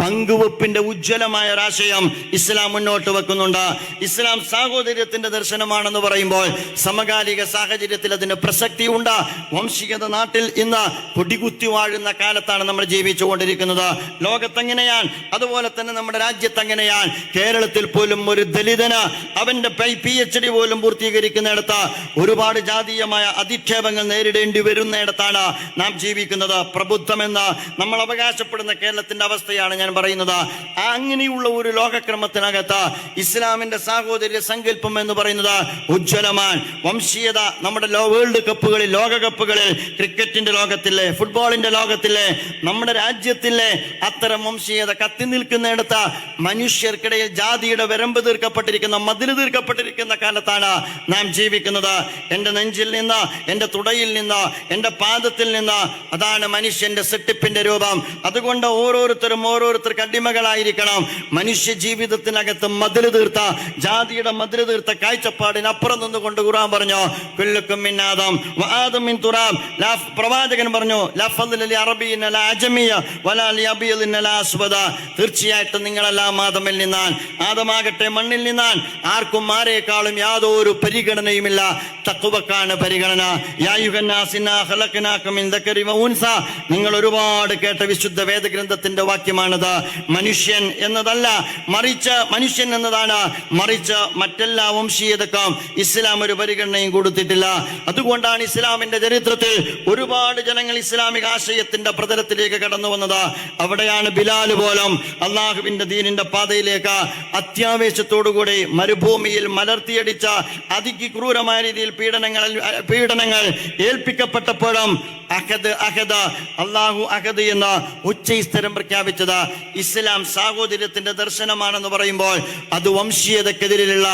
പങ്കുവെപ്പിന്റെ ഉജ്ജ്വലമായ ഒരാശയം ഇസ്ലാം മുന്നോട്ട് വെക്കുന്നുണ്ട്. ഇസ്ലാം സാഹോദര്യത്തിന്റെ ദർശനമാണെന്ന് പറയുമ്പോൾ സമകാലിക സാഹചര്യത്തിൽ അതിന് പ്രസക്തിയുണ്ട്. വംശീയത നാട്ടിൽ ഇന്ന് പൊടികുത്തി വാഴുന്ന കാലത്താണ് നമ്മൾ ജീവിച്ചുകൊണ്ടിരിക്കുന്നത്. ലോകത്തെങ്ങനെയാണ്, അതുപോലെ തന്നെ നമ്മുടെ രാജ്യത്ത് എങ്ങനെയാണ്. കേരളത്തിൽ പോലും ഒരു ദലിതന് അവന്റെ PhD പോലും പൂർത്തീകരിക്കുന്നിടത്ത് ഒരുപാട് ജാതീയമായ അധിക്ഷേപങ്ങൾ നേരിടേണ്ടി വരുന്നിടത്താണ് നാം ജീവിക്കുന്നത്. പ്രബുദ്ധമെന്ന് നമ്മൾ അവകാശപ്പെടുന്ന കേരളത്തിന്റെ അവസ്ഥയാണ് ഞാൻ പറയുന്നത്. അങ്ങനെയുള്ള ഒരു ലോകക്രമത്തിനകത്ത് ഇസ്ലാമിന്റെ സാഹോദര്യ സങ്കല്പം എന്ന് പറയുന്നത് ഉജ്ജ്വലമാണ്. വംശീയത നമ്മുടെ വേൾഡ് കപ്പുകളിൽ, ലോകകപ്പുകളിൽ, ക്രിക്കറ്റിന്റെ ലോകത്തിലെ, ഫുട്ബോളിന്റെ ലോകത്തിലെ, നമ്മുടെ രാജ്യത്തിലെ അത്തരം വംശീയത കത്തി നിൽക്കുന്നിടത്ത് മനുഷ്യർക്കിടയിൽ ജാതിയുടെ വരമ്പ് തീർക്കപ്പെട്ടിരിക്കുന്ന, മതിൽ തീർക്കപ്പെട്ടിരിക്കുന്ന കാലത്താണ് നാം ജീവിക്കുന്നത്. എൻ്റെ നെഞ്ചിൽ നിന്ന്, എൻ്റെ തുടയിൽ നിന്ന്, എൻ്റെ പാദത്തിൽ നിന്ന്, അതാണ് മനുഷ്യന്റെ സൃഷ്ടിപ്പിന്റെ രൂപം. അതുകൊണ്ട് ഓരോരുത്തർക്ക് അടിമകളായിരിക്കണം. മനുഷ്യ ജീവിതത്തിനകത്ത് മതിൽ തീർത്ത, ജാതിയുടെ മതിൽ തീർത്ത കാഴ്ചപ്പാടിനപ്പുറം നിന്നുകൊണ്ട് ഖുർആൻ പറഞ്ഞു കുല്ലുക്കും മിൻ ആദം വആദം മിൻ തുറാബ്. പ്രവാചകൻ പറഞ്ഞു ലാ ഫദ്ല ലി അറബിയ്യിൻ ലാ അജമിയ്യ വലാ ലി അബിയ്യിൻ ലാ അസ്വദ. തീർച്ചയായിട്ടും നിങ്ങളെല്ലാം ആദമിൽ നിന്നാണ്, ആദമാകട്ടെ മണ്ണിൽ നിന്നാണ്. ആർക്കും ആരേക്കാളും യാതൊരു പരിഗണനയുമില്ല. തഖ്വക്കാണ് പരിഗണന. യാ അയ്യുഹന്നാസ് ഇന്നാ ഖലഖനാകും മിൻ ദക്കരി വ ഉൻസ. നിങ്ങൾ ഒരുപാട് കേട്ട വിശുദ്ധ വേദഗ്രന്ഥത്തിന്റെ വാക്യമാണത്. മനുഷ്യൻ എന്നതല്ല, മനുഷ്യൻ എന്നതാണ്. മറിച്ച് മറ്റെല്ലാ വംശീയതക്കും ഇസ്ലാം ഒരു പരിഗണനയും കൊടുത്തിട്ടില്ല. അതുകൊണ്ടാണ് ഇസ്ലാമിന്റെ ചരിത്രത്തിൽ ഒരുപാട് ജനങ്ങൾ ഇസ്ലാമിക ആശയത്തിന്റെ പ്രതലത്തിലേക്ക് കടന്നു വന്നത്. അവിടെയാണ് ബിലാൽ പോലും അള്ളാഹുവിന്റെ ദീനിന്റെ പാതയിലേക്ക് അത്യാവേശത്തോടുകൂടി മരുഭൂമിയിൽ മലർത്തിയടിച്ച അതിക്രൂരമായ രീതിയിൽ പീഡനങ്ങൾ ഏൽപ്പിക്കപ്പെട്ടപ്പോഴും അള്ളാഹു അഹദ് എന്ന ഉച്ചസ്ഥരം പ്രഖ്യാപിച്ചത് ഇസ്ലാം സാഹോദര്യത്തിന്റെ ദർശനമാണെന്ന് പറയുമ്പോൾ അത് വംശീയതക്കെതിരെയുള്ള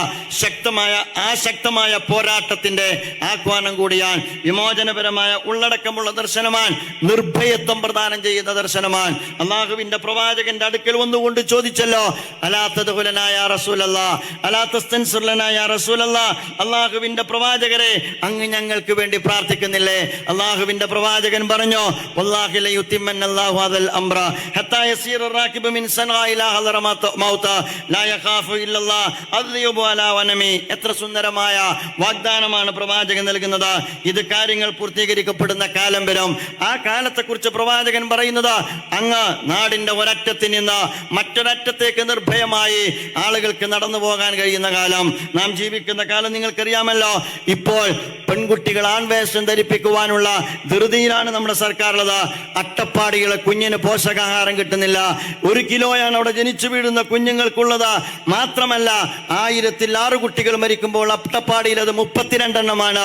ശക്തമായ പോരാട്ടത്തിന്റെ ആഹ്വാനം കൂടിയാണ്. വിമോചനപരമായ ഉള്ളടക്കമുള്ള ദർശനമാണ്. നിർഭയത്വം പ്രദാനം ചെയ്യുന്ന ദർശനമാണ്. അള്ളാഹുവിന്റെ പ്രവാചകന്റെ അടുക്കൽ വന്നുകൊണ്ട് ചോദിച്ചല്ലോ, അലാ തദ്ഖുലനാ യാ റസൂലല്ലാഹ്, അലാ തസ്തൻസുർലനാ യാ റസൂലല്ലാഹ്. അള്ളാഹുവിന്റെ പ്രവാചകരെ, അങ്ങ് ഞങ്ങൾക്ക് വേണ്ടി പ്രാർത്ഥിക്കുന്നില്ലേ? അള്ളാഹുവിന്റെ പ്രവാചകൻ പറഞ്ഞു വല്ലാഹി ലയുതിമ്മന്നല്ലാഹു ഹദൽ അംറ ഹത്താ യസീറ റാകിബു മിൻ സനഅ ഇലാ ഹദറ മൗത ലാ യഖാഫു ഇല്ലല്ലാഹ് അദ്യബു അലാ വനമി. എത്ര സുന്ദരമായ വാഗ്ദാനമാണ് പ്രവാചകൻ നൽകുന്നത്. ഇത് കാര്യങ്ങൾ പൂർത്തീകരിക്കപ്പെടുന്ന കാലം വരും. ആ കാലത്തെക്കുറിച്ച് പ്രവാചകൻ പറയുന്നത്, അങ്ങ് നാടിന്റെ ഒരറ്റത്തിൽ നിന്ന് മറ്റൊരറ്റത്തേക്ക് നിർഭയമായി ആളുകൾക്ക് നടന്നു പോകാൻ കഴിയുന്ന കാലം. നാം ജീവിക്കുന്ന കാലം നിങ്ങൾക്കറിയാമല്ലോ. ഇപ്പോൾ പെൺകുട്ടികൾ ആൺവേഷം ധരിപ്പിക്കുവാനുള്ള ധൃതിയിലാണ് നമ്മുടെ സർക്കാർ ഉള്ളത്. അട്ടപ്പാടികളെ കുഞ്ഞിന് പോഷകാഹാരം കിട്ടുന്നില്ല. 1 കിലോയാണ് അവിടെ ജനിച്ചു വീഴുന്ന കുഞ്ഞുങ്ങൾക്കുള്ളത്. മാത്രമല്ല 1006 കുട്ടികൾ മരിക്കുമ്പോൾ അട്ടപ്പാടിയിൽ അത് 32 എണ്ണമാണ്.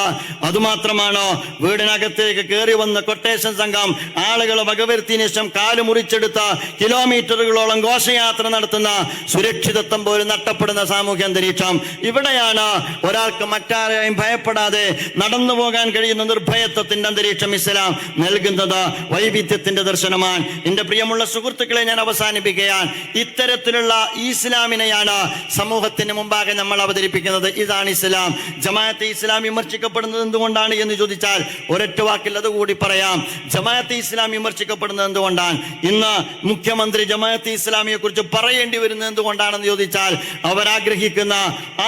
അതുമാത്രമാണോ, വീടിനകത്തേക്ക് കയറി വന്ന കൊട്ടേഷൻ സംഘം ആളുകളെ വകവരുത്തിയതിനു ശേഷം കാല് മുറിച്ചെടുത്ത കിലോമീറ്ററുകളോളം ഘോഷയാത്ര നടത്തുന്ന സുരക്ഷിതത്വം പോലും നഷ്ടപ്പെടുന്ന സാമൂഹ്യ അന്തരീക്ഷം. ഇവിടെയാണ് ഒരാൾക്ക് മറ്റാരെയും ഭയപ്പെടാതെ നടന്നു പോകാൻ കഴിയുന്ന നിർഭയത്വത്തിന്റെ അന്തരീക്ഷം ഇസ്ലാം നൽകുന്നത്. വൈവിധ്യത്തിന്റെ ദർശനമാണ്. എന്റെ പ്രിയമുള്ള സുഹൃത്തുക്കളെ, ഞാൻ അവസാനിപ്പിക്കുകയാണ്. ഇത്തരത്തിലുള്ള ഇസ്ലാമിനെയാണ് സമൂഹത്തിന് മുമ്പാകെ നമ്മൾ അവതരിപ്പിക്കുന്നത്. ഇതാണ് ഇസ്ലാം. ജമാഅത്തെ ഇസ്ലാം വിമർശിക്കപ്പെടുന്നത് എന്തുകൊണ്ടാണ് എന്ന് ചോദിച്ചാൽ ഒരൊറ്റ വാക്കിൽ അതുകൂടി പറയാം. ജമാഅത്തെ ഇസ്ലാം വിമർശിക്കപ്പെടുന്നത് എന്തുകൊണ്ടാണ്? ഇന്ന് മുഖ്യമന്ത്രി ജമാഅത്തെ ഇസ്ലാമിയെ കുറിച്ച് പറയേണ്ടി വരുന്നത് എന്തുകൊണ്ടാണെന്ന് ചോദിച്ചാൽ അവരാഗ്രഹിക്കുന്ന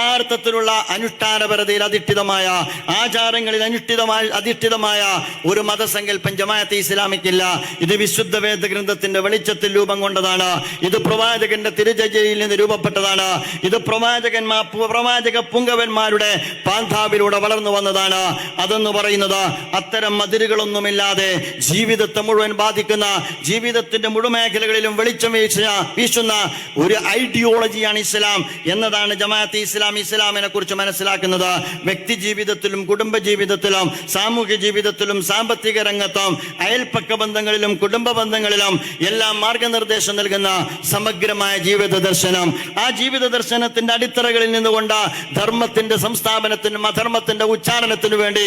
ആ അർത്ഥത്തിലുള്ള അനുഷ്ഠാനപരതയിൽ അധിഷ്ഠിതമായ, ആചാരങ്ങളിൽ അധിഷ്ഠിതമായ ഒരു മതസങ്കല്പം ജമാഅത്തെ ഇസ്ലാമിക്കില്ല. ഇത് വിശുദ്ധ വേദഗ്രന്ഥത്തിന്റെ വെളിച്ചത്തിൽ രൂപം കൊണ്ടതാണ്. ഇത് പ്രവാചകന്റെ തിരുചര്യയിൽ നിന്ന് രൂപപ്പെട്ടതാണ്. ഇത് പ്രവാചക പുങ്കവന്മാരുടെ പാന്താവിലൂടെ വളർന്നു വന്നതാണ്. അതെന്ന് പറയുന്നത് അത്തരം മതിലുകളൊന്നുമില്ലാതെ ജീവിതത്തെ മുഴുവൻ ബാധിക്കുന്ന, ജീവിതത്തിന്റെ മുഴുവൻ മേഖലകളിലും വെളിച്ചം വീശുന്ന ഒരു ഐഡിയോളജിയാണ് ഇസ്ലാം എന്നതാണ് ജമാഅത്തെ ഇസ്ലാമിനെ കുറിച്ച് മനസ്സിലാക്കുന്നത്. വ്യക്തി ജീവിതത്തിലും കുടുംബ ജീവിതത്തിലും സാമൂഹ്യ ജീവിതത്തിലും സാമ്പത്തിക രംഗത്തും അയൽപ്പക്ക ബന്ധങ്ങളിലും കുടുംബ ബന്ധങ്ങളിലും എല്ലാം മാർഗനിർദ്ദേശം നൽകുന്ന സമഗ്രമായ ജീവിത ദർശനം. ആ ജീവിത ദർശനത്തിന്റെ അടിത്തറകളിൽ നിന്നുകൊണ്ട് ധർമ്മത്തിന്റെ സംസ്ഥാപനത്തിനും അധർമ്മത്തിന്റെ ഉച്ചാരണത്തിനു വേണ്ടി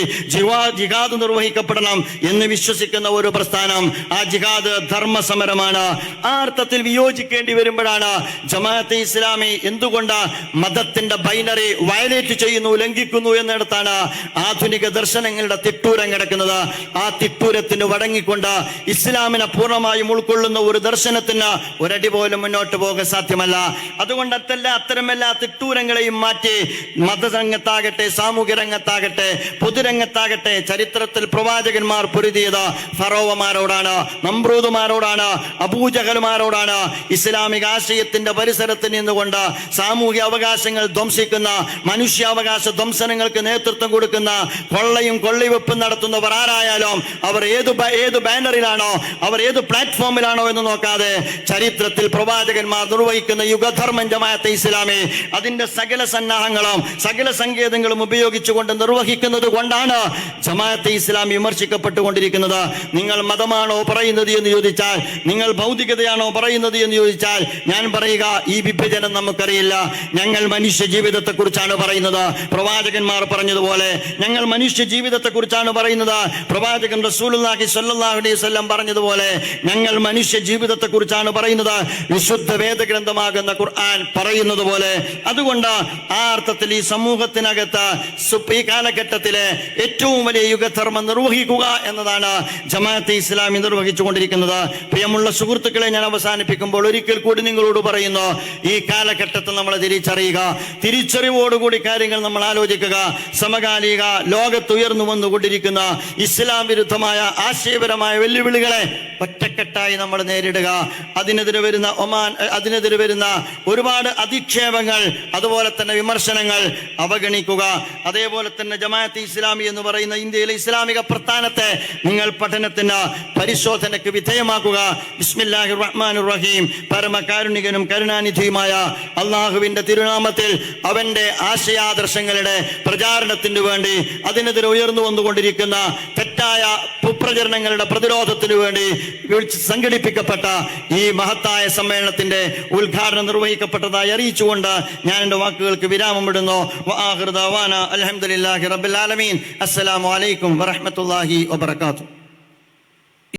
ജിഹാദ് നിർവഹിക്കപ്പെടണം എന്ന് വിശ്വസിക്കുന്ന ഒരു പ്രസ്ഥാനം. ആ ജിഹാദ് ധർമ്മ സമരമാണ്. ആ അർത്ഥത്തിൽ വിയോജിക്കേണ്ടി വരുമ്പോഴാണ് ജമാഅത്തെ ഇസ്ലാമി എന്തുകൊണ്ട് മതത്തിന്റെ ബൈനറി വയലേറ്റ് ചെയ്യുന്നു, ലംഘിക്കുന്നു എന്നിടത്താണ് ആധുനിക ദർശനങ്ങളുടെ തിട്ടൂരം കിടക്കുന്നത്. ആ തിട്ടൂരത്തിന് വഴങ്ങിക്കൊണ്ട് ഇസ്ലാമിനെ പൂർണ്ണമായും ഉൾക്കൊള്ളുന്ന ഒരു ദർശനത്തിന് ഒരടി പോലും മുന്നോട്ട് പോകാൻ സാധ്യമല്ല. അതുകൊണ്ട് അത്തരമെല്ലാ തിട്ടൂരങ്ങളെയും മാറ്റി മതരംഗത്താകട്ടെ, സാമൂഹ്യ രംഗത്താകട്ടെ, പൊതുരംഗത്താകട്ടെ ചരിത്രത്തിൽ പ്രവാചകന്മാർ പൊരുതിയത് ഫറോവമാരോടാണ്, നമ്രൂദുമാരോടാണ്, അബൂജഹലുമാരോടാണ്. ഇസ്ലാമിക ആശയത്തിന്റെ പരിസരത്ത് നിന്നുകൊണ്ട് സാമൂഹ്യ അവകാശങ്ങൾ ധ്വംസിക്കുന്ന, മനുഷ്യാവകാശ ധ്വംസനങ്ങൾക്ക് നേതൃത്വം കൊടുക്കുന്ന, കൊള്ളയും കൊള്ളിവെപ്പും നടത്തുന്നവർ ആരായാലും അവർ ഏത് ബാനറിലാണോ, അവർ ഏത് പ്ലാറ്റ്ഫോമിലാണോ എന്ന് നോക്കാതെ ചരിത്രത്തിൽ പ്രവാചകന്മാർ നിർവഹിക്കുന്ന യുഗധർമ്മം ജമാഅത്തെ ഇസ്ലാമി അതിന്റെ സകല സന്നാഹങ്ങളും സകല സങ്കേതങ്ങളും ഉപയോഗിച്ചുകൊണ്ട് നിർവഹിക്കുന്നത് കൊണ്ടാണ് ജമാഅത്തെ ഇസ്ലാമി വിമർശിക്കപ്പെട്ടുകൊണ്ടിരിക്കുന്നത്. നിങ്ങൾ മതമാണോ പറയുന്നത് എന്ന് ചോദിച്ചാൽ, നിങ്ങൾ ഭൗതികതയാണോ പറയുന്നത് എന്ന് ചോദിച്ചാൽ, ഞാൻ പറയുക ഈ വിഭജനം നമുക്കറിയില്ല. ഞങ്ങൾ മനുഷ്യ ജീവിതത്തെ കുറിച്ചാണ് പറയുന്നത്. പ്രവാചകന്മാർ പറഞ്ഞതുപോലെ ഞങ്ങൾ മനുഷ്യ ജീവിതത്തെ കുറിച്ചാണ് പറയുന്നത്. പ്രവാചകൻ റസൂലുള്ളാഹി സ്വല്ലല്ലാഹു അലൈഹി വസല്ലം പറഞ്ഞതുപോലെ ഞങ്ങൾ മനുഷ്യ ജീവിതത്തെ കുറിച്ചാണ് പറയുന്നത്. വിശുദ്ധ വേദഗ്രന്ഥമാകുന്ന ഖുർആൻ പറയുന്നത് പോലെ. അതുകൊണ്ട് ആ അർത്ഥത്തിൽ ഈ സമൂഹത്തിനകത്ത് ഈ കാലഘട്ടത്തിലെ ഏറ്റവും വലിയ യുഗധർമ്മം നിർവഹിക്കുക എന്നതാണ് ജമാഅത്തെ ഇസ്ലാമി നിർവഹിച്ചുകൊണ്ടിരിക്കുന്നത്. പ്രിയമുള്ള സുഹൃത്തുക്കളെ, ഞാൻ അവസാനിപ്പിക്കുമ്പോൾ ഒരിക്കൽ കൂടി നിങ്ങളോട് പറയുന്നു, ഈ കാലഘട്ടത്തിൽ നമ്മൾ തിരിച്ചറിയുക, തിരിച്ചറിവോടുകൂടി കാര്യങ്ങൾ നമ്മൾ ആലോചിക്കുക. സമകാലിക ലോകത്തുയർന്നു വന്നുകൊണ്ടിരിക്കുന്ന ഇസ്ലാം വിരുദ്ധമായ ആശയപരമായ വെല്ലുവിളികളെ ഒറ്റക്കെട്ടായി നമ്മൾ നേരിടുക. അതിനെതിരെ വരുന്ന ഒരുപാട് അധിക്ഷേപങ്ങൾ, അതുപോലെ തന്നെ വിമർശനങ്ങൾ അവഗണിക്കുക. അതേപോലെ തന്നെ ജമാഅത്തെ ഇസ്ലാമി എന്ന് പറയുന്ന ഇന്ത്യയിലെ ഇസ്ലാമിക പ്രസ്ഥാനത്തെ നിങ്ങൾ പഠനത്തിന്, പരിശോധനയ്ക്ക് വിധേയമാക്കുക. ബിസ്മില്ലാഹിർ റഹ്മാനിർ റഹീം. പരമകാരുണികനും കരുണാനിധിയുമായ അള്ളാഹുവിന്റെ തിരുനാമത്തിൽ അവന്റെ ആശയാദർശങ്ങളുടെ പ്രചാരണത്തിന് വേണ്ടി, അതിനെതിരെ ഉയർന്നു വന്നുകൊണ്ടിരിക്കുന്ന തെറ്റായ കുപ്രചരണങ്ങളുടെ പ്രതിരോധത്തിനു വേണ്ടി സംഘടിപ്പിക്കപ്പെട്ട ഈ മഹത്തായ സമ്മേളനത്തിന്റെ ഉദ്ഘാടനം നിർവഹിക്കപ്പെട്ടതായി അറിയിച്ചുകൊണ്ട് ഞാൻ എൻ്റെ വാക്കുകൾക്ക് വിരാമമിടുന്നു. വആഖിറു ദഅവാന അൽഹംദുലില്ലാഹി റബ്ബിൽ ആലമീൻ. അസ്സലാമു അലൈക്കും വറഹ്മത്തുള്ളാഹി വബറകാതുഹു.